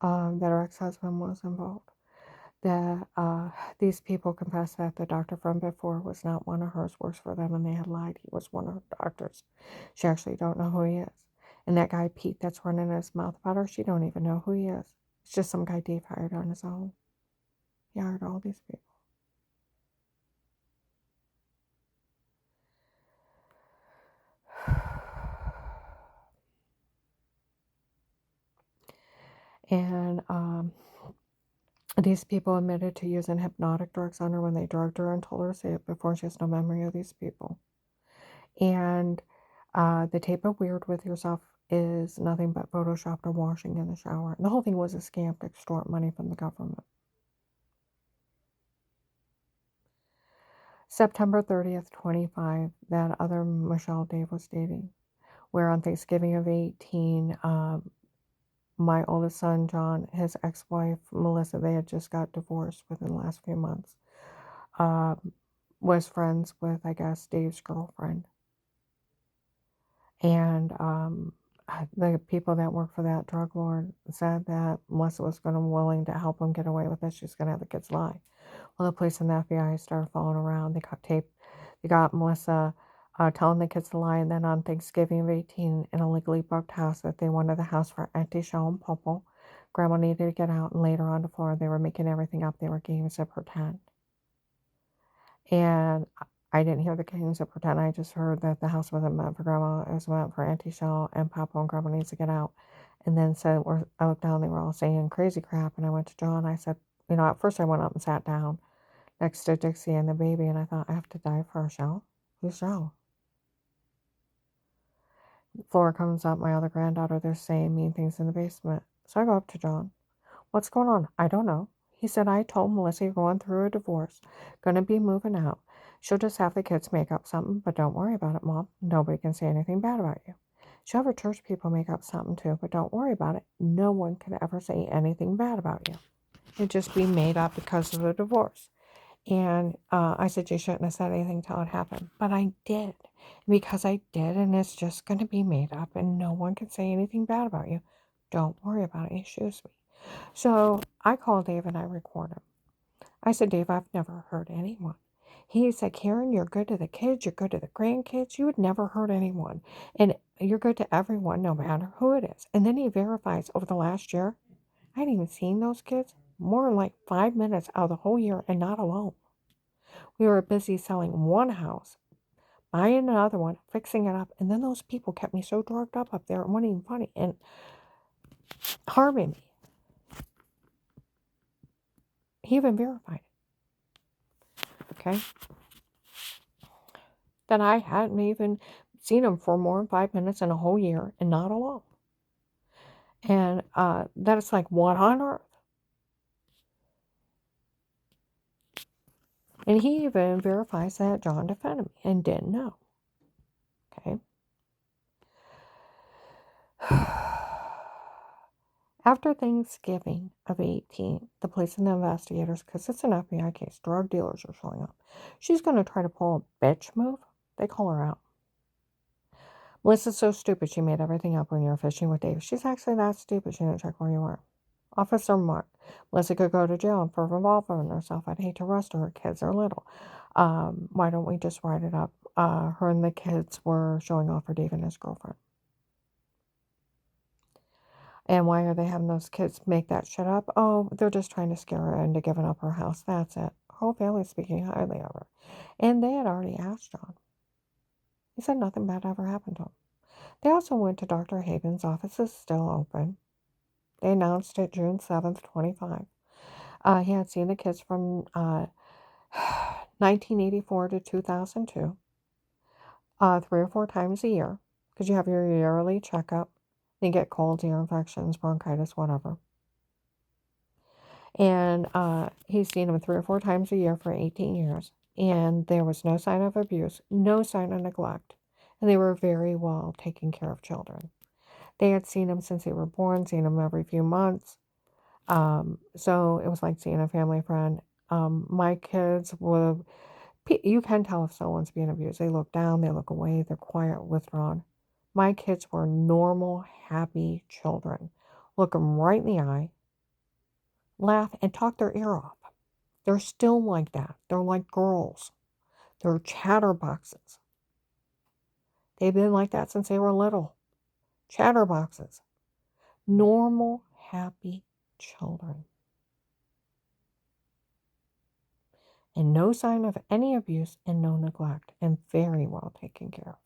that her ex-husband was involved. That these people confessed that the doctor from before was not one of hers, works for them, and they had lied. He was one of her doctors. She actually don't know who he is. And that guy Pete that's running his mouth about her, she don't even know who he is. It's just some guy Dave hired on his own. He hired all these people. And these people admitted to using hypnotic drugs on her when they drugged her and told her to say it before. She has no memory of these people. And the tape of Weird with Yourself is nothing but photoshopped or washing in the shower. And the whole thing was a scam to extort money from the government. September 30th, 25, that other Michelle Dave was dating, where on Thanksgiving of 18, my oldest son, John, his ex-wife, Melissa, they had just got divorced within the last few months, was friends with, I guess, Dave's girlfriend. And the people that work for that drug lord said that Melissa was willing to help him get away with it. She's going to have the kids lie. Well, the police and the FBI started following around. They got tape. They got Melissa telling the kids to lie. And then on Thanksgiving of 18, in a legally booked house that they wanted the house for empty shell and purple. Grandma needed to get out. And later on the floor, they were making everything up. They were games of pretend. And I didn't hear the games of pretend. I just heard that the house wasn't meant for Grandma. It was meant for Auntie Shell and Papa, and Grandma needs to get out. And then so I looked down. They were all saying crazy crap. And I went to John. I said, at first I went up and sat down next to Dixie and the baby, and I thought, I have to die for a Shell? Who's Shell? Flora comes up, my other granddaughter, they're saying mean things in the basement. So I go up to John. What's going on? I don't know. He said, I told Melissa you're going through a divorce, gonna be moving out. She'll just have the kids make up something, but don't worry about it, Mom. Nobody can say anything bad about you. She'll have her church people make up something too, but don't worry about it. No one can ever say anything bad about you. It'd just be made up because of the divorce. And I said, you shouldn't have said anything till it happened. But I did. Because I did, and it's just going to be made up, and no one can say anything bad about you. Don't worry about it. Excuse me. So I called Dave and I record him. I said, Dave, I've never heard anyone. He said, Karen, you're good to the kids, you're good to the grandkids, you would never hurt anyone. And you're good to everyone, no matter who it is. And then he verifies over the last year, I hadn't even seen those kids more than like 5 minutes out of the whole year and not alone. We were busy selling one house, buying another one, fixing it up. And then those people kept me so drugged up there. It wasn't even funny and harming me. He even verified it. Okay. That I hadn't even seen him for more than 5 minutes in a whole year and not alone. And that it's like, what on earth? And he even verifies that John defended me and didn't know. Okay. After Thanksgiving of 18, the police and the investigators, because it's an FBI case, drug dealers are showing up. She's going to try to pull a bitch move. They call her out. Melissa's so stupid she made everything up when you were fishing with Dave. She's actually that stupid she didn't check where you were. Officer Mark. Melissa could go to jail for involving herself. I'd hate to arrest her. Her kids are little. Why don't we just write it up? Her and the kids were showing off for Dave and his girlfriend. And why are they having those kids make that shit up? Oh, they're just trying to scare her into giving up her house. That's it. Her whole family's speaking highly of her. And they had already asked John. He said nothing bad ever happened to him. They also went to Dr. Hagen's office is still open. They announced it June 7th, 25. He had seen the kids from 1984 to 2002, 3 or 4 times a year, because you have your yearly checkup. You get colds, ear infections, bronchitis, whatever. And he's seen them 3 or 4 times a year for 18 years. And there was no sign of abuse, no sign of neglect. And they were very well taking care of children. They had seen him since they were born, seen him every few months. So it was like seeing a family friend. My kids would, you can tell if someone's being abused. They look down, they look away, they're quiet, withdrawn. My kids were normal, happy children. Look them right in the eye, laugh, and talk their ear off. They're still like that. They're like girls. They're chatterboxes. They've been like that since they were little. Chatterboxes. Normal, happy children. And no sign of any abuse and no neglect, and very well taken care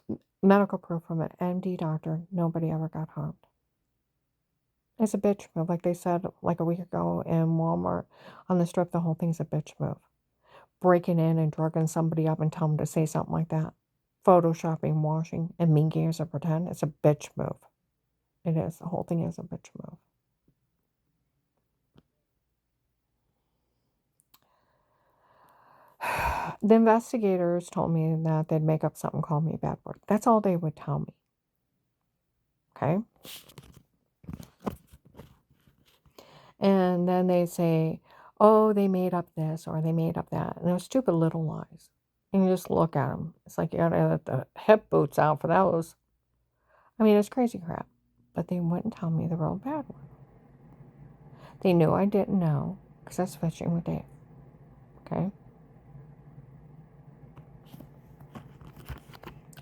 of. Medical proof from an MD doctor, nobody ever got harmed. It's a bitch move, like they said like a week ago in Walmart on the strip. The whole thing's a bitch move. Breaking in and drugging somebody up and telling them to say something like that. Photoshopping, washing, and mean games of pretend. It's a bitch move. It is. The whole thing is a bitch move. The investigators told me that they'd make up something, call me a bad word. That's all they would tell me. Okay? And then they say, oh, they made up this or they made up that. And they're stupid little lies. And you just look at them. It's like you got to have the hip boots out for those. I mean, it's crazy crap. But they wouldn't tell me the real bad one. They knew I didn't know because I was fishing with Dave. Okay?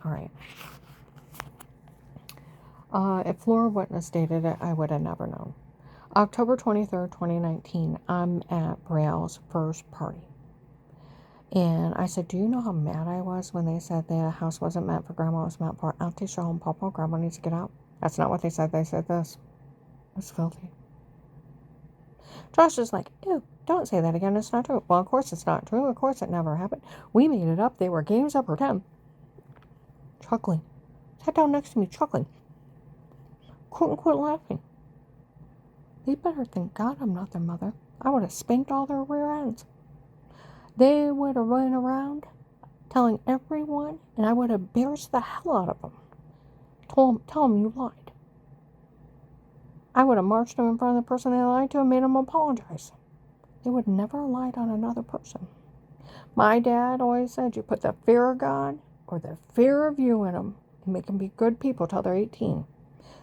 All right. If Flora wouldn't have stated it, I would have never known. October 23rd, 2019, I'm at Braille's first party. And I said, do you know how mad I was when they said the house wasn't meant for Grandma, it was meant for Auntie Shaw and Papa? Grandma needs to get out. That's not what they said. They said this. It was filthy. Josh is like, ew, don't say that again. It's not true. Well, of course it's not true. Of course it never happened. We made it up. They were games of pretend. Chuckling. Sat down next to me, chuckling. Couldn't quit laughing. They better thank God I'm not their mother. I would have spanked all their rear ends. They would have run around telling everyone, and I would have embarrassed the hell out of them. Tell them you lied. I would have marched them in front of the person they lied to and made them apologize. They would never have lied on another person. My dad always said you put the fear of God or the fear of you in them and make them be good people till they're 18.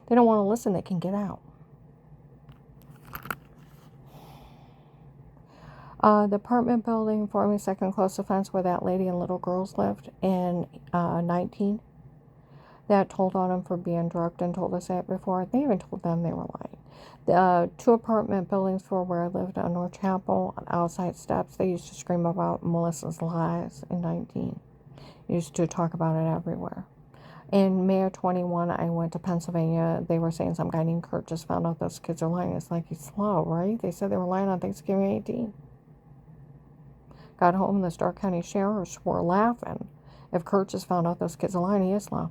They don't want to listen, they can get out. The apartment building for me, second close offense, where that lady and little girls lived in 19. That told on them for being drugged and told us that before. They even told them they were lying. The 2 apartment buildings for where I lived on North Chapel, on outside steps, they used to scream about Melissa's lies in 19. Used to talk about it everywhere. In May of 21, I went to Pennsylvania. They were saying some guy named Kurt just found out those kids are lying. It's like, he's slow, right? They said they were lying on Thanksgiving 18. Got home, and the Stark County sheriffs were laughing. If Kurt just found out those kids are lying, he is slow.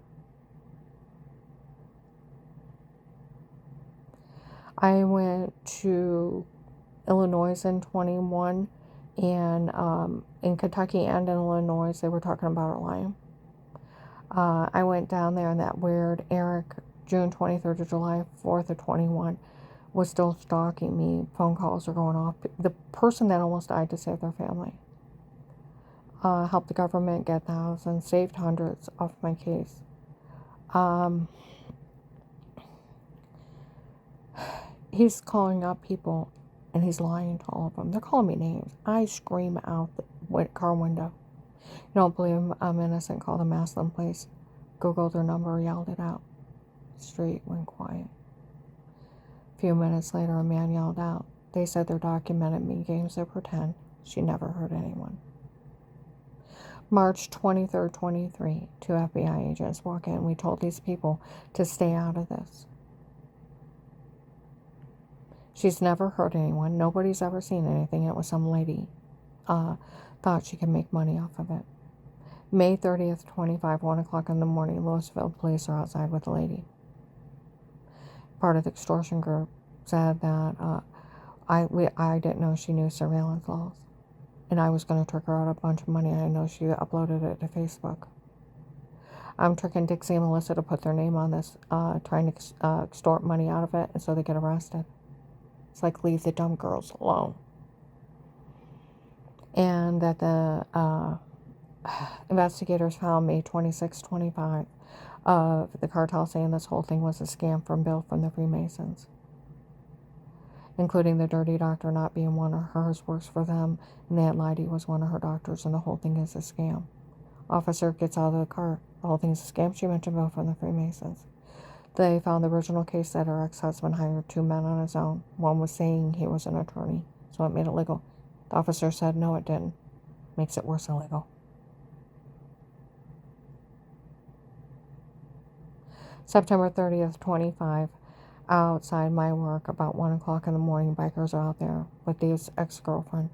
I went to Illinois in 21, and in Kentucky and in Illinois, they were talking about her lying. I went down there, and that weird Eric, June 23rd to July 4th of 21, was still stalking me. Phone calls are going off. The person that almost died to save their family. Helped the government get thousands, saved hundreds off my case. He's calling up people, and he's lying to all of them. They're calling me names. I scream out the car window. You don't believe I'm innocent? Call the Maslin place. Googled their number, yelled it out. Street went quiet. A few minutes later, a man yelled out. They said they're documented me games of pretend. She never hurt anyone. March 23rd, 23, 2 FBI agents walk in. We told these people to stay out of this. She's never hurt anyone. Nobody's ever seen anything. It was some lady thought she could make money off of it. May 30th, 25, 1 o'clock in the morning, Louisville police are outside with a lady. Part of the extortion group said that I didn't know she knew surveillance laws. And I was going to trick her out a bunch of money. I know she uploaded it to Facebook. I'm tricking Dixie and Melissa to put their name on this, trying to extort money out of it, and so they get arrested. It's like, leave the dumb girls alone. And that the investigators found May 26, 25 of the cartel saying this whole thing was a scam from Bill from the Freemasons, including the dirty doctor not being one of hers, works for them, and they had lied he was one of her doctors, and the whole thing is a scam. Officer gets out of the car. The whole thing is a scam. She mentioned Bill from the Freemasons. They found the original case that her ex-husband hired 2 men on his own. One was saying he was an attorney, so it made it legal. The officer said, no, it didn't. Makes it worse illegal. September 30th, 25, outside my work, about 1 o'clock in the morning, bikers are out there with Dave's ex-girlfriend.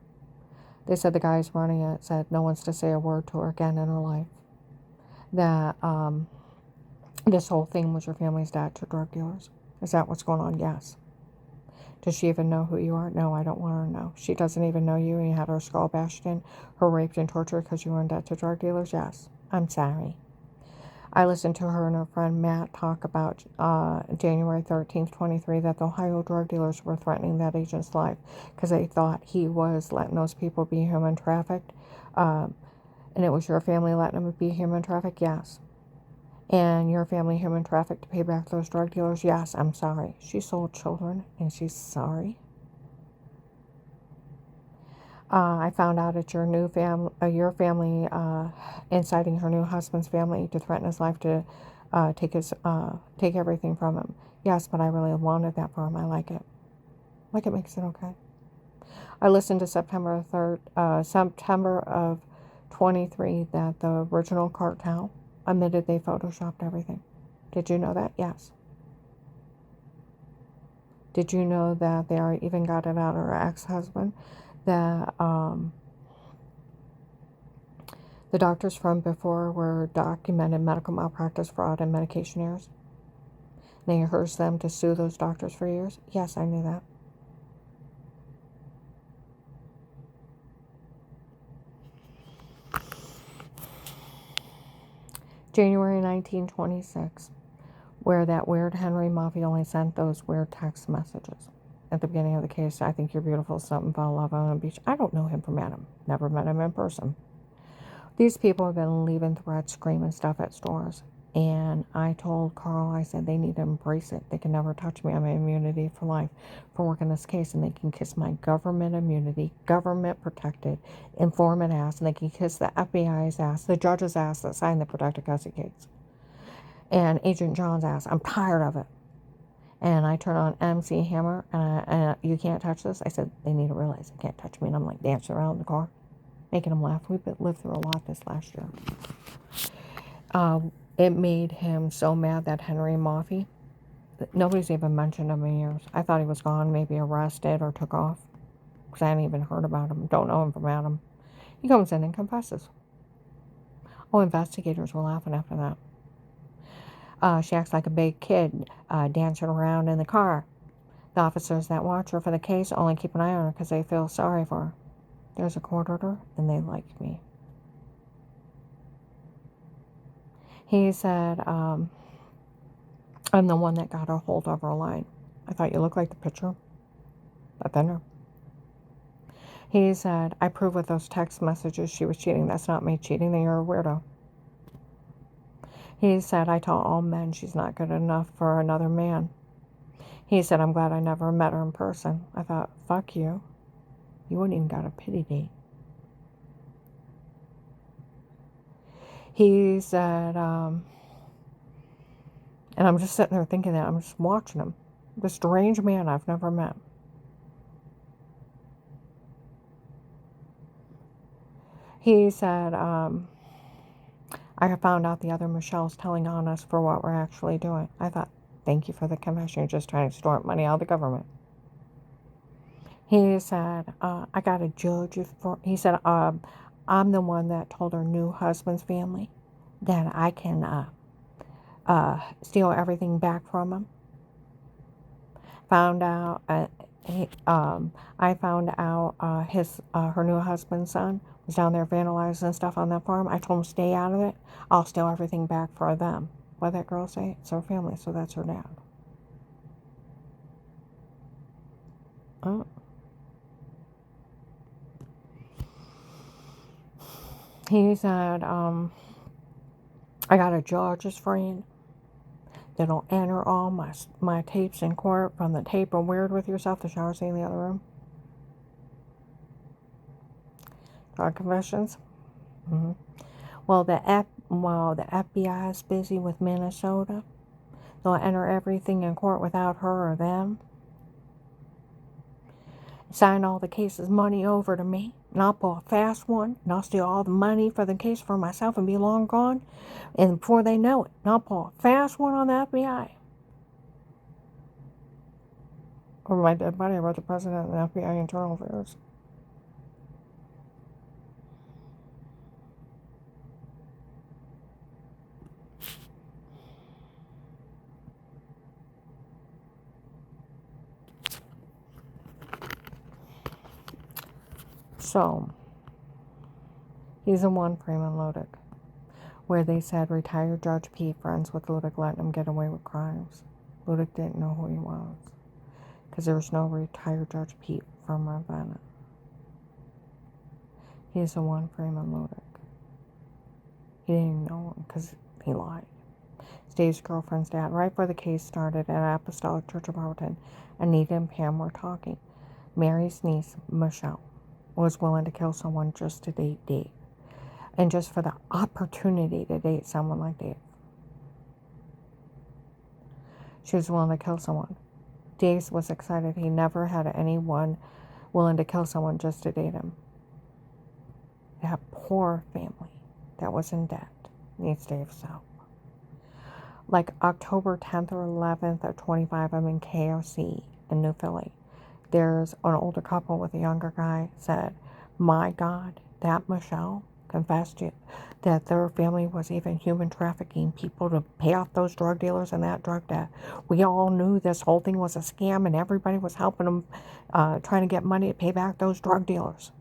They said the guys running it said no one's to say a word to her again in her life. That this whole thing was your family's dad to drug dealers. Is that what's going on? Yes. Does she even know who you are? No, I don't want her to know. She doesn't even know you, and you had her skull bashed in, her raped and tortured because you were in debt to drug dealers? Yes. I'm sorry. I listened to her and her friend Matt talk about January 13th, 23, that the Ohio drug dealers were threatening that agent's life because they thought he was letting those people be human trafficked. And it was your family letting them be human trafficked? Yes. And your family human trafficked to pay back those drug dealers? Yes, I'm sorry. She sold children, and she's sorry. I found out at your new your family inciting her new husband's family to threaten his life to take everything from him. Yes, but I really wanted that for him. I like it. Like it makes it okay. I listened to September 3rd, September of 23, that the original cartel admitted they photoshopped everything. Did you know that? Yes. Did you know that they even got it out of her ex-husband? That the doctors from before were documented medical malpractice, fraud, and medication errors. They encouraged them to sue those doctors for years. Yes, I knew that. January 1926, where that weird Henry Mafioli sent those weird text messages. At the beginning of the case, I think you're beautiful, something about love on a beach. I don't know him from Adam. Never met him in person. These people have been leaving threats, screaming stuff at stores. And I told Carl, I said, they need to embrace it. They can never touch me. I'm immunity for life for working this case. And they can kiss my government immunity, government protected informant ass. And they can kiss the FBI's ass, the judge's ass that signed the protected custody case. And Agent John's ass. I'm tired of it. And I turn on MC Hammer, and you can't touch this. I said, they need to realize they can't touch me. And I'm like dancing around in the car, making them laugh. We've lived through a lot this last year. It made him so mad that Henry Moffey, nobody's even mentioned him in years. I thought he was gone, maybe arrested or took off, because I hadn't even heard about him. Don't know him from Adam. He comes in and confesses. Oh, investigators were laughing after that. She acts like a big kid, dancing around in the car. The officers that watch her for the case only keep an eye on her because they feel sorry for her. There's a court order, and they like me. He said, I'm the one that got her hold over a line. I thought you looked like the picture, but then no. He said, I prove with those text messages she was cheating. That's not me cheating, then you're a weirdo. He said, I tell all men she's not good enough for another man. He said, I'm glad I never met her in person. I thought, fuck you. You wouldn't even got a pity date. He said, and I'm just sitting there thinking that. I'm just watching him. This strange man I've never met. He said, I found out the other Michelle's telling on us for what we're actually doing. I thought, thank you for the confession. You're just trying to extort money out of the government. He said, I got a judge. He said, I'm the one that told her new husband's family that I can steal everything back from him. Found out, I found out her new husband's son was down there vandalizing stuff on that farm. I told him, stay out of it. I'll steal everything back for them. What'd that girl say? It's her family, so that's her dad. Oh. He said, I got a judge's friend that'll enter all my tapes in court from the tape of Weird With Yourself, the shower scene in the other room. Drug confessions. Mm-hmm. Well, the FBI is busy with Minnesota, they'll enter everything in court without her or them. Sign all the cases money over to me, and I'll pull a fast one, and I'll steal all the money for the case for myself and be long gone. And before they know it, I'll pull a fast one on the FBI. Over my dead body, I wrote the president of the FBI Internal Affairs. So, he's the one, Freeman Ludick, where they said retired Judge Pete, friends with Ludick, letting him get away with crimes. Ludick didn't know who he was, because there was no retired Judge Pete from Ravenna. He's the one, Freeman Ludick. He didn't even know him, because he lied. Dave's girlfriend's dad, right before the case started at Apostolic Church of Barberton, Anita and Pam were talking. Mary's niece, Michelle, was willing to kill someone just to date Dave. And just for the opportunity to date someone like Dave. She was willing to kill someone. Dave was excited. He never had anyone willing to kill someone just to date him. That poor family that was in debt needs Dave's help. Like October 10th or 11th of 25, I'm in KOC in New Philly. There's an older couple with a younger guy said, my God, that Michelle confessed that their family was even human trafficking people to pay off those drug dealers and that drug debt. We all knew this whole thing was a scam and everybody was helping them, trying to get money to pay back those drug dealers.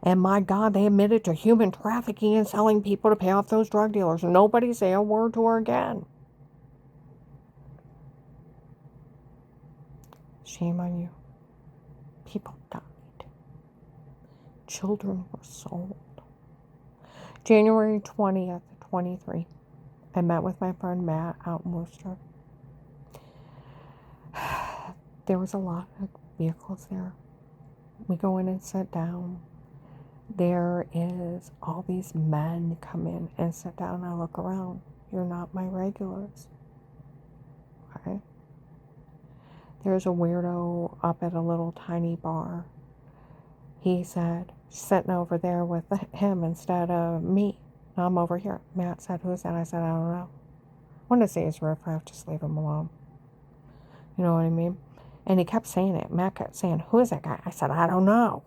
And my God, they admitted to human trafficking and selling people to pay off those drug dealers. Nobody say a word to her again. Shame on you. People died. Children were sold. January 20th, 23. I met with my friend Matt out in Worcester. There was a lot of vehicles there. We go in and sit down. There is all these men come in and sit down. I look around. You're not my regulars. Okay? There's a weirdo up at a little tiny bar. He said, sitting over there with him instead of me. I'm over here. Matt said, who's that? I said, I don't know. I wanted to say his riffraff, just leave him alone. You know what I mean? And he kept saying it. Matt kept saying, who is that guy? I said, I don't know.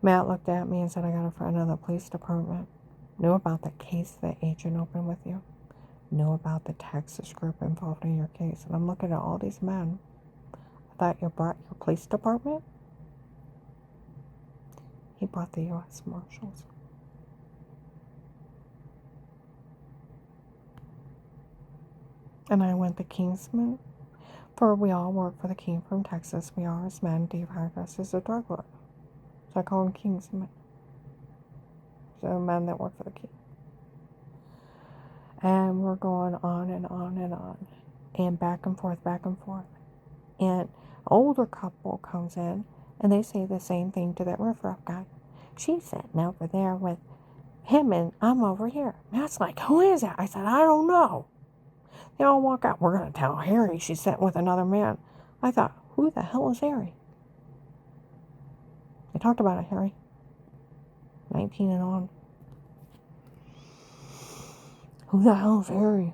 Matt looked at me and said, I got a friend in the police department. Knew about the case the agent opened with you. Knew about the Texas group involved in your case. And I'm looking at all these men. I thought you brought your police department? He brought the U.S. Marshals. And I went to Kingsman. For we all work for the king from Texas. We are his men. Dave Hargis is a drug lord. So I call him Kingsman. So men that work for the king. And we're going on and on and on. And back and forth, back and forth. And an older couple comes in and they say the same thing to that riffraff guy. She's sitting over there with him and I'm over here. Matt's like, who is that? I said, I don't know. They all walk out. We're going to tell Harry she's sitting with another man. I thought, who the hell is Harry? They talked about it, Harry. 19 and on. Who the hell is Harry?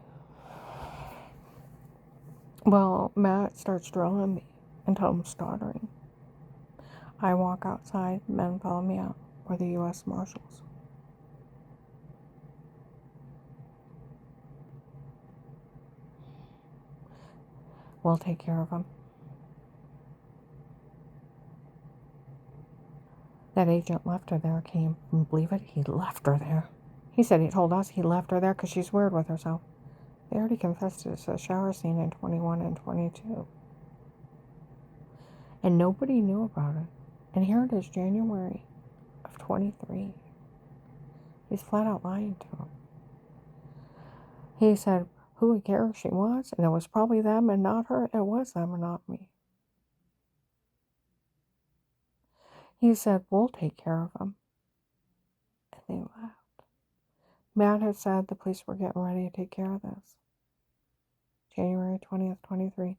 Well, Matt starts drilling me until I'm stuttering. I walk outside. Men follow me out. We're the U.S. Marshals. We'll take care of him. That agent left her there. Can you believe it? He left her there. He said he told us he left her there because she's weird with herself. They already confessed to the shower scene in 21 and 22. And nobody knew about it. And here it is, January of 23. He's flat out lying to him. He said who cares she was, and it was probably them and not her. It was them and not me. He said, we'll take care of him. And they left. Matt had said the police were getting ready to take care of this. January 20th, 23.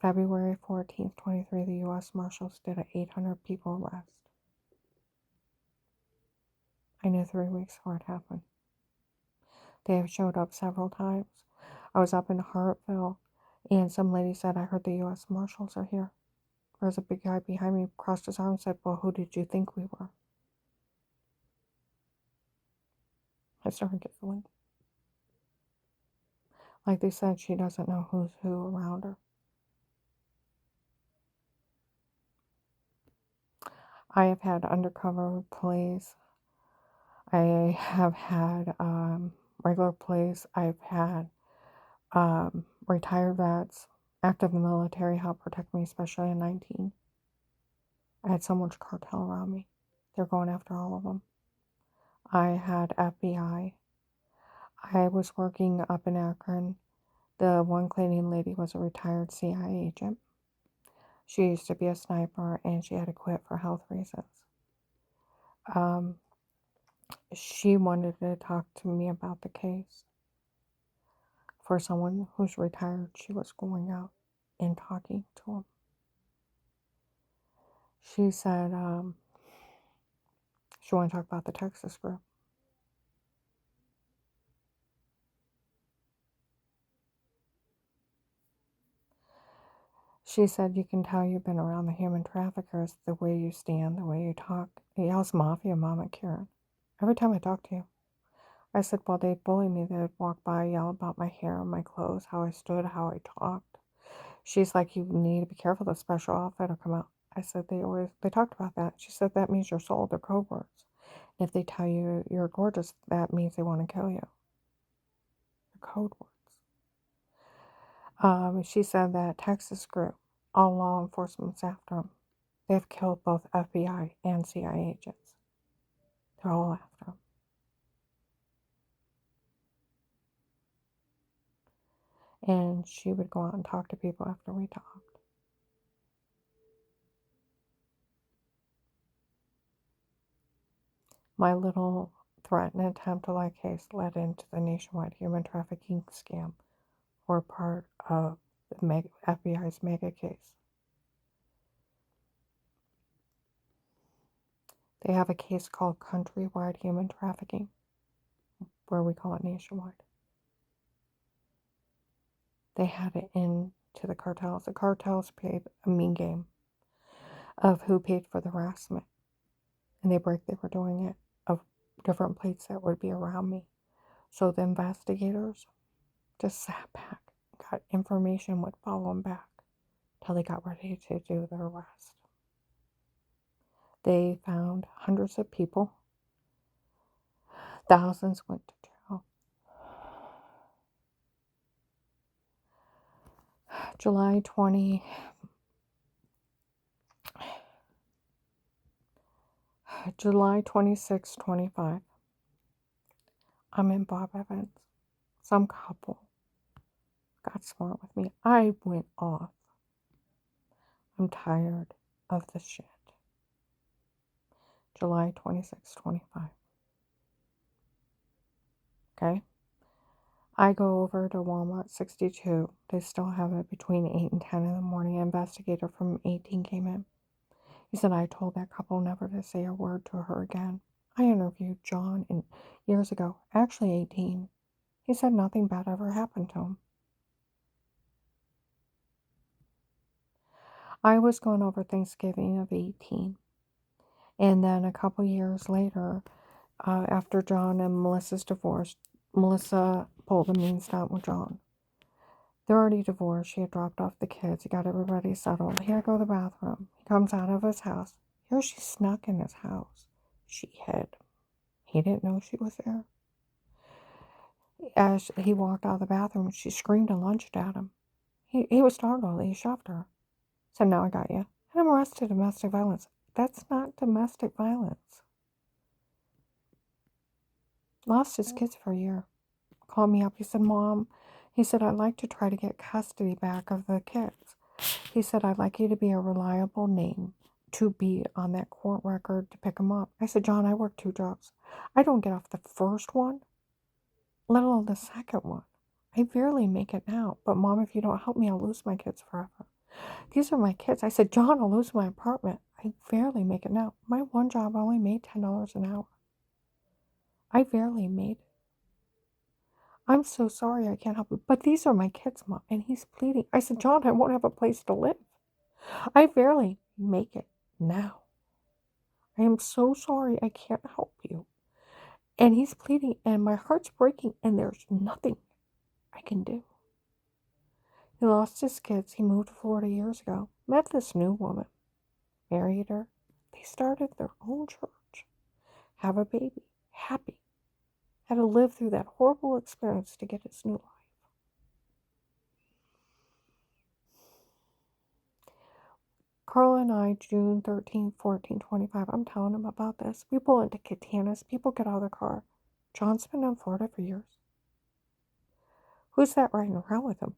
February 14th, 23, the U.S. Marshals did an 800 people arrest. I knew 3 weeks before it happened. They have showed up several times. I was up in Hartville, and some lady said, I heard the U.S. Marshals are here. There was a big guy behind me, crossed his arms and said, well, who did you think we were? I started giggling. Like they said, she doesn't know who's who around her. I have had undercover police. I have had regular police. I've had retired vets, active military help protect me, especially in 19. I had so much cartel around me. They're going after all of them. I had FBI. I was working up in Akron. The one cleaning lady was a retired CIA agent. She used to be a sniper and she had to quit for health reasons. She wanted to talk to me about the case. For someone who's retired, she was going out and talking to him. She said she wanted to talk about the Texas group. She said, you can tell you've been around the human traffickers the way you stand, the way you talk. He yells mafia mom at Karen. Every time I talk to you. I said, well, they'd bully me. They'd walk by, yell about my hair, my clothes, how I stood, how I talked. She's like, you need to be careful. The special outfit will come out. I said, they talked about that. She said, that means you're sold. They're code words. If they tell you you're gorgeous, that means they want to kill you. They're code words. She said that Texas group, all law enforcement's after them. They've killed both FBI and CIA agents. They're all after him. And she would go out and talk to people after we talked. My little threat and attempt to lie case led into the nationwide human trafficking scam, or part of the FBI's mega case. They have a case called countrywide human trafficking, where we call it nationwide. They had it into the cartels. The cartels paid a mean game of who paid for the harassment. And they were doing it of different places that would be around me. So the investigators just sat back, got information, would follow them back till they got ready to do the arrest. They found hundreds of people. Thousands went to jail. July 26, 25. I'm in Bob Evans. Some couple got smart with me. I went off. I'm tired of the shit. July 26, 25. Okay? I go over to Walmart 62. They still have it between 8 and 10 in the morning. An investigator from 18 came in. He said, I told that couple never to say a word to her again. I interviewed John years ago, actually 18. He said nothing bad ever happened to him. I was going over Thanksgiving of 18. And then a couple years later, after John and Melissa's divorce, Melissa pulled a mean stunt with John. They're already divorced. She had dropped off the kids. He got everybody settled. He had to go to the bathroom. He comes out of his house. Here she snuck in his house. She hid. He didn't know she was there. As he walked out of the bathroom, she screamed and lunged at him. He was startled. He shoved her. Said, now I got you. And I'm arrested for domestic violence. That's not domestic violence. Lost his kids for a year. Called me up. He said, Mom, he said, I'd like to try to get custody back of the kids. He said, I'd like you to be a reliable name to be on that court record to pick them up. I said, John, I work 2 jobs. I don't get off the first one, let alone the second one. I barely make it now. But Mom, if you don't help me, I'll lose my kids forever. These are my kids. I said, John, I'll lose my apartment. I barely make it now. My one job only made $10 an hour. I barely made it. I'm so sorry, I can't help you. But these are my kids, Mom. And he's pleading. I said, John, I won't have a place to live. I barely make it now. I am so sorry, I can't help you. And he's pleading, and my heart's breaking, and there's nothing I can do. He lost his kids. He moved to Florida years ago. Met this new woman. Married her. They started their own church. Have a baby. Happy. Had to live through that horrible experience to get his new life. Carl and I, June 13, 14, 25, I'm telling him about this. We pull into Katana's. People get out of their car. John's been in Florida for years. Who's that riding around with him?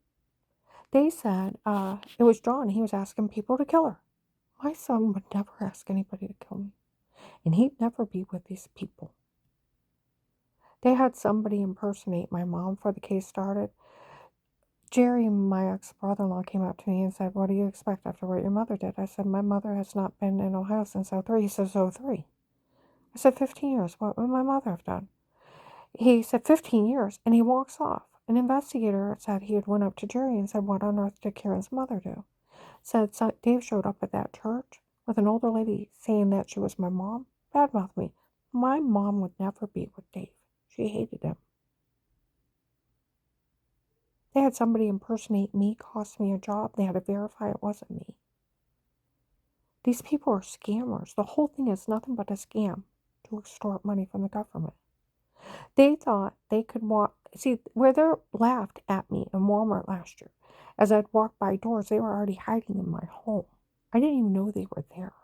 They said it was John. He was asking people to kill her. My son would never ask anybody to kill me. And he'd never be with these people. They had somebody impersonate my mom before the case started. Jerry, my ex-brother-in-law, came up to me and said, what do you expect after what your mother did? I said, my mother has not been in Ohio since 03. He says, 03. I said, 15 years. What would my mother have done? He said, 15 years. And he walks off. An investigator said he had went up to Jerry and said, what on earth did Karen's mother do? Said, so Dave showed up at that church with an older lady saying that she was my mom. Badmouthed me. My mom would never be with Dave. She hated him. They had somebody impersonate me, cost me a job. They had to verify it wasn't me. These people are scammers. The whole thing is nothing but a scam to extort money from the government. They thought they could walk. See, where they laughed at me in Walmart last year, as I'd walk by doors, they were already hiding in my home. I didn't even know they were there.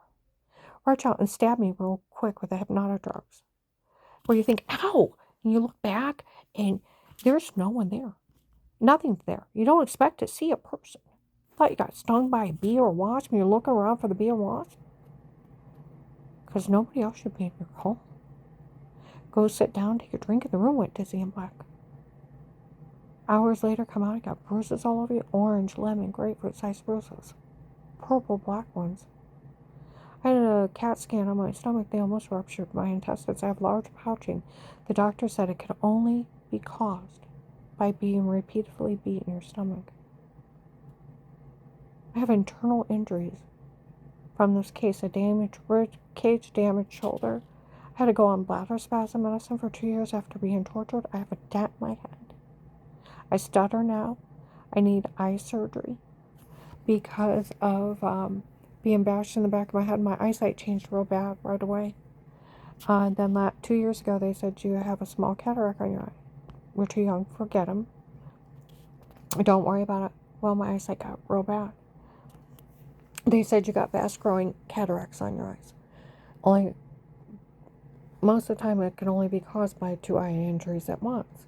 Watch out and stab me real quick with the hypnotic drugs. where you think, ow, and you look back and there's no one there. Nothing's there. You don't expect to see a person. Thought you got stung by a bee or wasp and you're looking around for the bee or wasp? Because nobody else should be in your home. Go sit down, take a drink, and the room went dizzy and black. Hours later, come out, I got bruises all over you. Orange, lemon, grapefruit-sized bruises. Purple, black ones. I had a CAT scan on my stomach. They almost ruptured my intestines. I have large pouching. The doctor said it could only be caused by being repeatedly beat in your stomach. I have internal injuries from this case. A damaged rib cage, damaged shoulder. I had to go on bladder spasm medicine for 2 years after being tortured. I have a dent in my head. I stutter now. I need eye surgery because of being bashed in the back of my head. My eyesight changed real bad right away. Then 2 years ago, they said, you have a small cataract on your eye. We're too young. Forget them. Don't worry about it. Well, my eyesight got real bad. They said you got fast-growing cataracts on your eyes. Most of the time, it can only be caused by 2 eye injuries at once.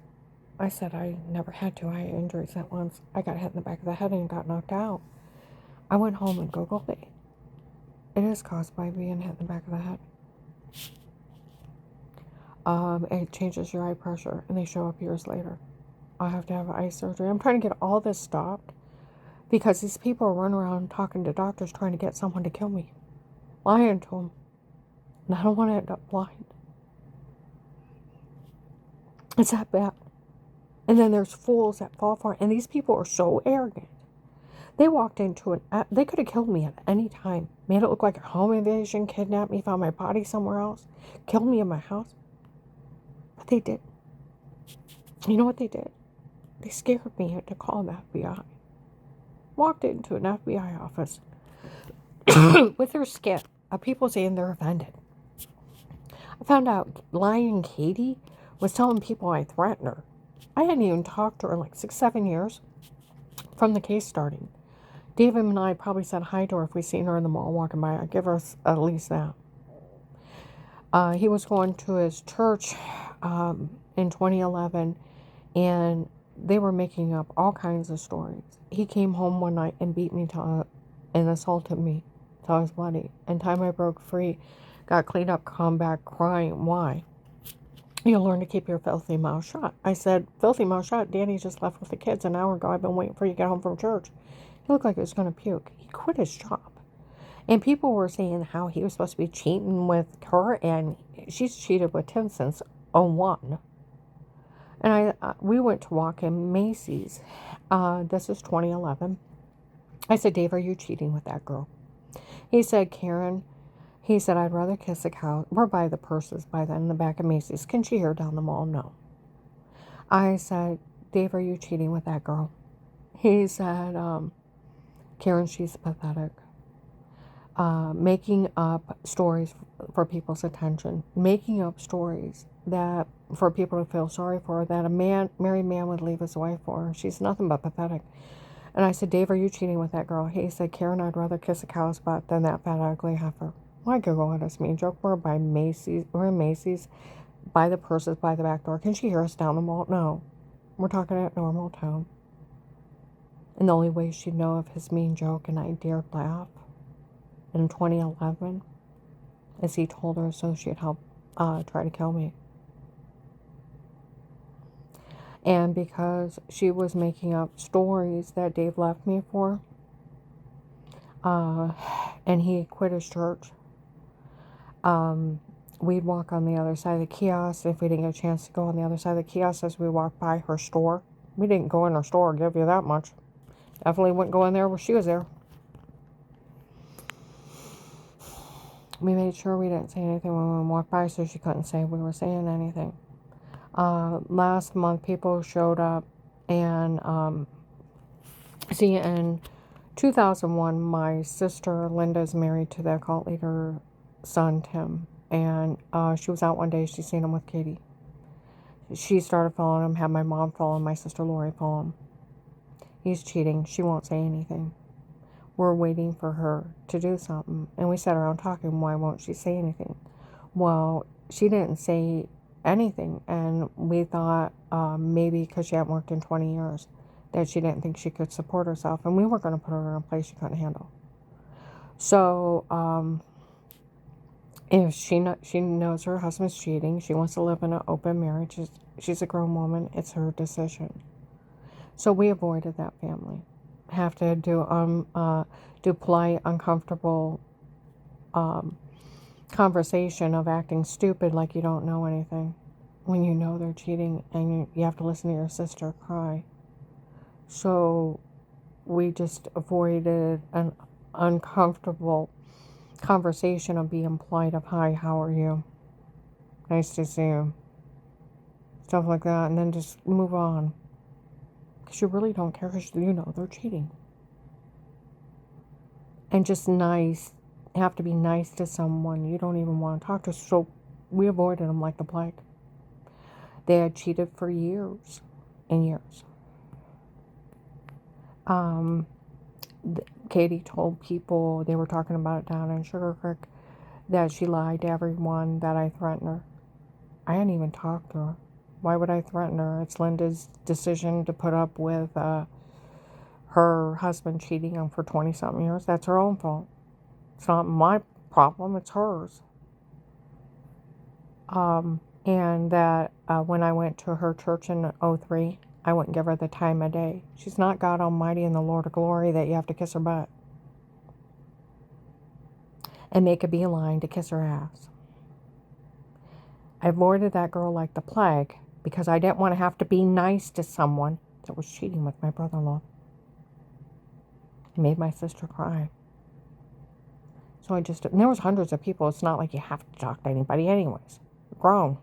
I said I never had 2 eye injuries at once. I got hit in the back of the head and got knocked out. I went home and Googled it. It is caused by being hit in the back of the head. It changes your eye pressure, and they show up years later. I'll have to have eye surgery. I'm trying to get all this stopped because these people are running around talking to doctors trying to get someone to kill me. Lying to them. And I don't want to end up blind. It's that bad. And then there's fools that fall for it. And these people are so arrogant. They walked into they could have killed me at any time. Made it look like a home invasion, kidnapped me, found my body somewhere else, killed me in my house. But they did. You know what they did? They scared me into calling the FBI. Walked into an FBI office with their skit of people saying they're offended. I found out lying Katie was telling people I threatened her. I hadn't even talked to her in like 6-7 years from the case starting. David and I probably said hi to her if we seen her in the mall walking by. I'd give her at least that. He was going to his church in 2011, and they were making up all kinds of stories. He came home one night and beat me and assaulted me till I was bloody. And time I broke free, got cleaned up, come back crying. Why? You'll learn to keep your filthy mouth shut. I said, filthy mouth shut? Danny just left with the kids an hour ago. I've been waiting for you to get home from church. He looked like he was going to puke. He quit his job. And people were saying how he was supposed to be cheating with her, and she's cheated with Tim since 2001. And we went to walk in Macy's. This is 2011. I said, Dave, are you cheating with that girl? He said, Karen, he said, I'd rather kiss a cow. We're by the purses by then in the back of Macy's. Can she hear down the mall? No. I said, Dave, are you cheating with that girl? He said, Karen, she's pathetic. Making up stories for people's attention. Making up stories that for people to feel sorry for, that a married man would leave his wife for. She's nothing but pathetic. And I said, Dave, are you cheating with that girl? He said, Karen, I'd rather kiss a cow's butt than that fat, ugly heifer. I could go at us mean joke. We're by Macy's. We're in Macy's. By the purses, by the back door. Can she hear us down the mall? No. We're talking at normal tone. And the only way she'd know of his mean joke, and I dared laugh, in 2011, is he told her so she'd help try to kill me. And because she was making up stories that Dave left me for, and he quit his church, we'd walk on the other side of the kiosk. If we didn't get a chance to go on the other side of the kiosk as we walked by her store, we didn't go in her store, I'll give you that much. Definitely wouldn't go in there where she was there. We made sure we didn't say anything when we walked by so she couldn't say we were saying anything. Last month, people showed up, and see, in 2001, my sister Linda is married to the cult leader son, Tim, and she was out one day. She seen him with Katie. She started following him, had my mom follow him, my sister Lori follow him. He's cheating. She won't say anything. We're waiting for her to do something. And we sat around talking, why won't she say anything? Well, she didn't say anything. And we thought maybe because she hadn't worked in 20 years that she didn't think she could support herself. And we were going to put her in a place she couldn't handle. So if she knows her husband's cheating, she wants to live in an open marriage. She's a grown woman. It's her decision. So we avoided that family. Have to do polite, uncomfortable conversation of acting stupid like you don't know anything when you know they're cheating, and you have to listen to your sister cry. So we just avoided an uncomfortable conversation of being polite of, hi, how are you? Nice to see you. Stuff like that, and then just move on. Because you really don't care, because you know they're cheating. And just nice, have to be nice to someone you don't even want to talk to. So we avoided them like the plague. They had cheated for years and years. Katie told people, they were talking about it down in Sugar Creek, that she lied to everyone, that I threatened her. I hadn't even talked to her. Why would I threaten her? It's Linda's decision to put up with her husband cheating on for 20-something years. That's her own fault. It's not my problem, it's hers. And that when I went to her church in 2003, I wouldn't give her the time of day. She's not God Almighty and the Lord of Glory that you have to kiss her butt and make a beeline to kiss her ass. I avoided that girl like the plague because I didn't want to have to be nice to someone that was cheating with my brother-in-law. It made my sister cry. So and there was hundreds of people. It's not like you have to talk to anybody anyways. You're grown.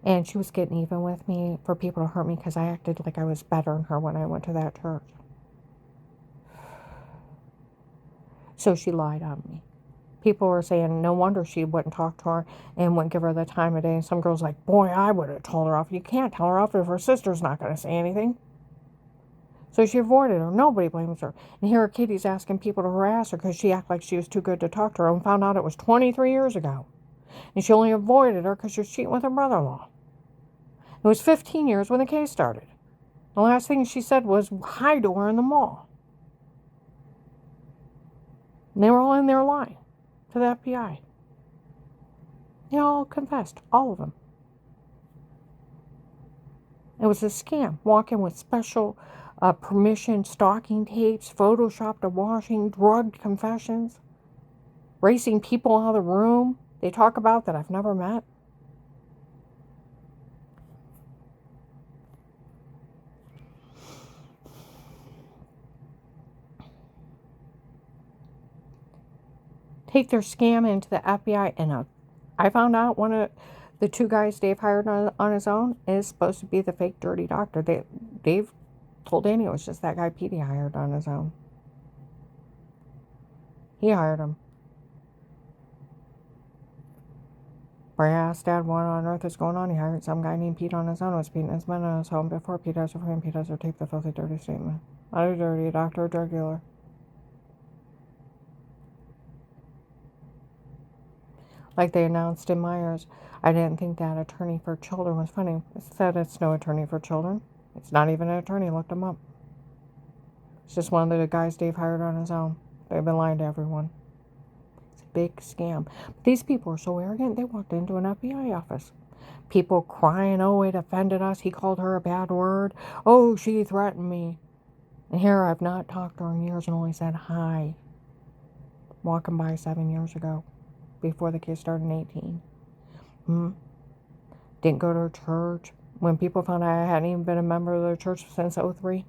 And she was getting even with me for people to hurt me because I acted like I was better than her when I went to that church. So she lied on me. People were saying no wonder she wouldn't talk to her and wouldn't give her the time of day. And some girls like, boy, I would have told her off. You can't tell her off if her sister's not going to say anything. So she avoided her. Nobody blames her. And here Katie's asking people to harass her because she acted like she was too good to talk to her and found out it was 23 years ago. And she only avoided her because she was cheating with her brother-in-law. It was 15 years when the case started. The last thing she said was hi to her in the mall. And they were all in there lying to the FBI. They all confessed, all of them. It was a scam. Walk-in with special permission, stalking tapes, photoshopped a washing, drugged confessions, racing people out of the room they talk about that I've never met. Take their scam into the FBI, and I found out one of the two guys Dave hired on his own is supposed to be the fake dirty doctor. Dave told Danny it was just that guy Petey hired on his own. He hired him. I asked Dad what on earth is going on. He hired some guy named Pete on his own. It was Pete and his men on his home before Pete does it for him. Pete does take the filthy dirty statement. Not a dirty doctor, a drug dealer. Like they announced in Myers, I didn't think that attorney for children was funny. It said it's no attorney for children. It's not even an attorney. Looked him up. It's just one of the guys Dave hired on his own. They've been lying to everyone. It's a big scam. But these people are so arrogant, they walked into an FBI office. People crying, oh, it offended us. He called her a bad word. Oh, she threatened me. And here I've not talked to her in years and only said hi. Walking by 7 years ago. Before the case started in 18. Didn't go to her church. When people found out I hadn't even been a member of their church since 2003.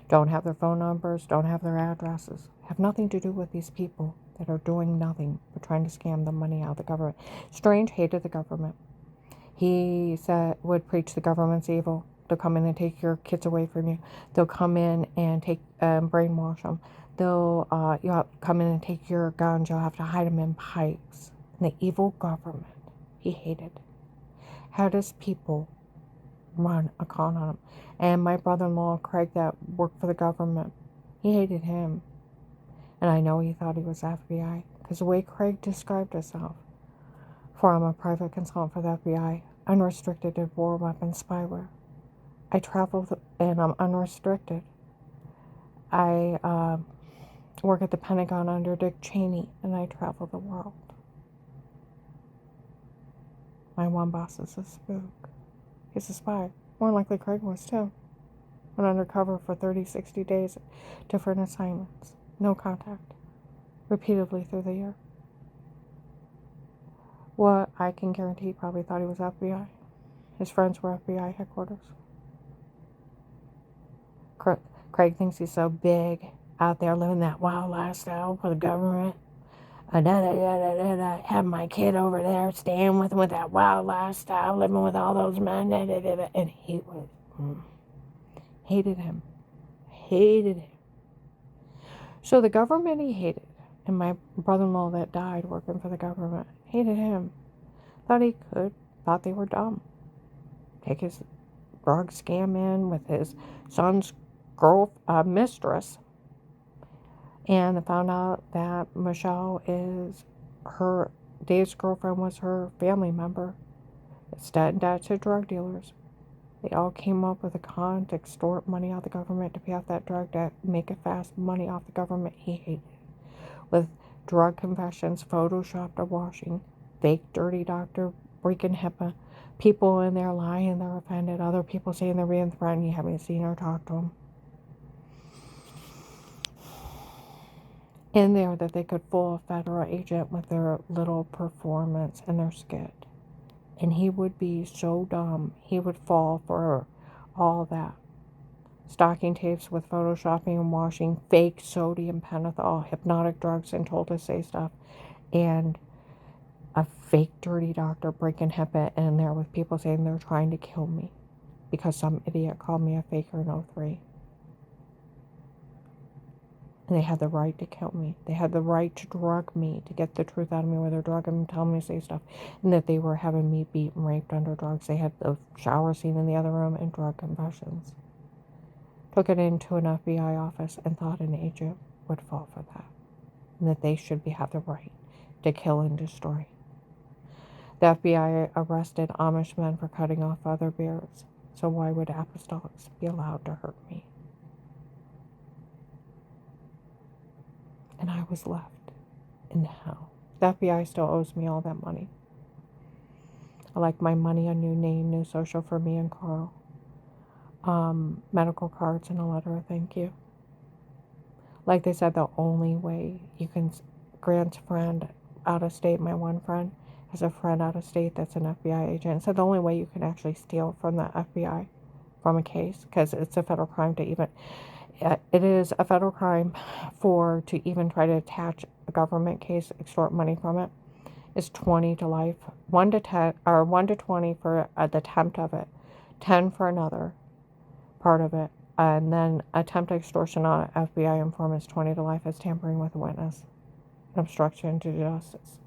Don't have their phone numbers. Don't have their addresses. Have nothing to do with these people that are doing nothing but trying to scam the money out of the government. Strange hated the government. He would preach the government's evil. They'll come in and take your kids away from you. They'll come in and brainwash them. They'll come in and take your guns. You'll have to hide them in pipes. And the evil government he hated had his people run a con on him. And my brother-in-law, Craig, that worked for the government, he hated him. And I know he thought he was FBI because the way Craig described himself. for I'm a private consultant for the FBI, unrestricted war weapons spyware. I travel and I'm unrestricted. I work at the Pentagon under Dick Cheney, and I travel the world. My one boss is a spook. He's a spy. More likely Craig was too. Went undercover for 30, 60 days, different assignments. No contact. Repeatedly through the year. What I can guarantee, he probably thought he was FBI. His friends were FBI headquarters. Craig thinks he's so big out there living that wild lifestyle for the government. Have my kid over there staying with him with that wild lifestyle, living with all those men. And he was, hated him. Hated him. So the government he hated, and my brother-in-law that died working for the government, hated him. Thought he could, thought they were dumb. Take his drug scam in with his son's mistress, and found out that Michelle is Dave's girlfriend was her family member. It's dead to drug dealers. They all came up with a con to extort money out of the government to pay off that drug debt, make it fast money off the government he hated. With drug confessions, photoshopped a washing, fake dirty doctor, breaking HIPAA, people in there lying they're offended, other people saying they're being threatened, you haven't seen or talked to them. In there that they could fool a federal agent with their little performance and their skit. And he would be so dumb, he would fall for all that. Stocking tapes with photoshopping and washing, fake sodium pentothal, hypnotic drugs and told to say stuff, and a fake dirty doctor breaking HIPAA in there with people saying they're trying to kill me because some idiot called me a faker in 03. And they had the right to kill me. They had the right to drug me, to get the truth out of me where they're drugging me, telling me to say stuff. And that they were having me beat and raped under drugs. They had the shower scene in the other room and drug confessions. Took it into an FBI office and thought an agent would fall for that. And that they should have the right to kill and destroy. The FBI arrested Amish men for cutting off other beards. So why would apostolics be allowed to hurt me? And I was left in hell. The FBI still owes me all that money. I like my money, a new name, new social for me and Carl. Medical cards and a letter of thank you. Like they said, the only way you can, Grant's friend out of state, my one friend, has a friend out of state that's an FBI agent. So the only way you can actually steal from the FBI from a case, because it's a federal crime to even, it is a federal crime to even try to attach a government case, extort money from it, is 20 to life, 1 to 10, or 1 to 20 for the attempt of it, 10 for another part of it, and then attempt extortion on an FBI informant is 20 to life as tampering with a witness, obstruction to justice.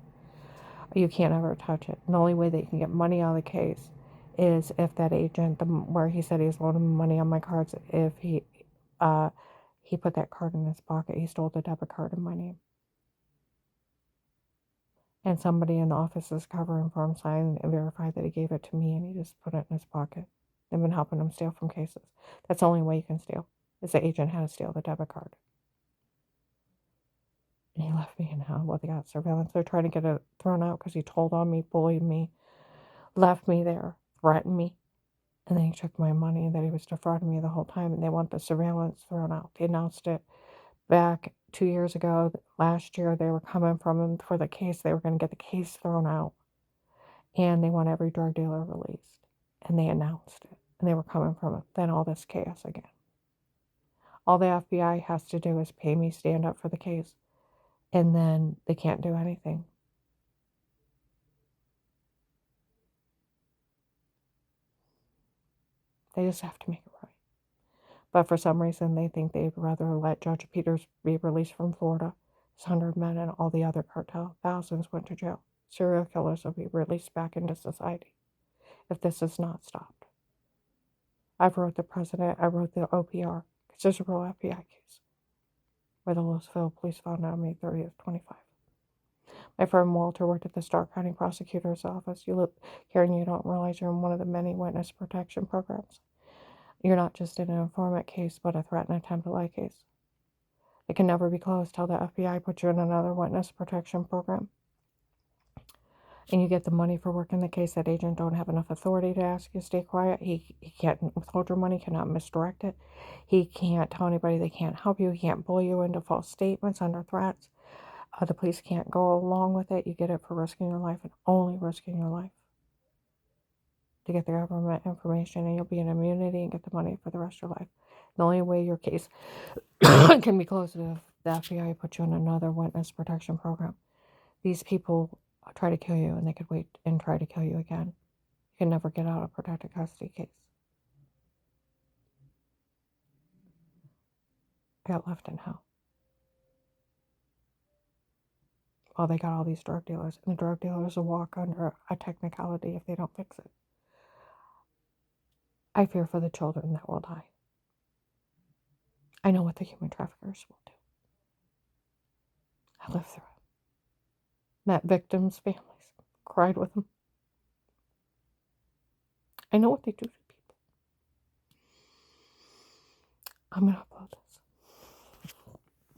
You can't ever touch it. And the only way that you can get money out of the case is if that agent, where he said he was loaning money on my cards, if he put that card in his pocket. He stole the debit card in my name. And somebody in the office is covering for him, signed and verified that he gave it to me, and he just put it in his pocket. They've been helping him steal from cases. That's the only way you can steal, is the agent had to steal the debit card. And he left me in hell. Well, they got surveillance. They're trying to get it thrown out because he told on me, bullied me, left me there, threatened me. And then he took my money that he was defrauding me the whole time. And they want the surveillance thrown out. They announced it back 2 years ago. Last year, they were coming from him for the case. They were going to get the case thrown out. And they want every drug dealer released. And they announced it. And they were coming from it. Then all this chaos again. All the FBI has to do is pay me, stand up for the case. And then they can't do anything. They just have to make it right. But for some reason, they think they'd rather let Judge Peters be released from Florida. His 100 men and all the other cartel, thousands went to jail. Serial killers will be released back into society if this is not stopped. I've wrote the president, I wrote the OPR, because there's a real FBI case where the Louisville police found out May 30th, 25. My friend Walter worked at the Stark County Prosecutor's Office. Karen, you don't realize you're in one of the many witness protection programs. You're not just in an informant case, but a threat and attempt to lie case. It can never be closed till the FBI puts you in another witness protection program. And you get the money for working the case. That agent don't have enough authority to ask you to stay quiet. He can't withhold your money, cannot misdirect it. He can't tell anybody they can't help you. He can't bully you into false statements under threats. The police can't go along with it. You get it for risking your life and only risking your life to get the government information, and you'll be in immunity and get the money for the rest of your life. The only way your case can be closed is if the FBI puts you in another witness protection program. These people try to kill you, and they could wait and try to kill you again. You can never get out of protected custody case. I got left in hell. Well, they got all these drug dealers, and the drug dealers will walk under a technicality if they don't fix it. I fear for the children that will die. I know what the human traffickers will do. I lived through it. Met victims' families, cried with them. I know what they do to people. I'm going to upload this.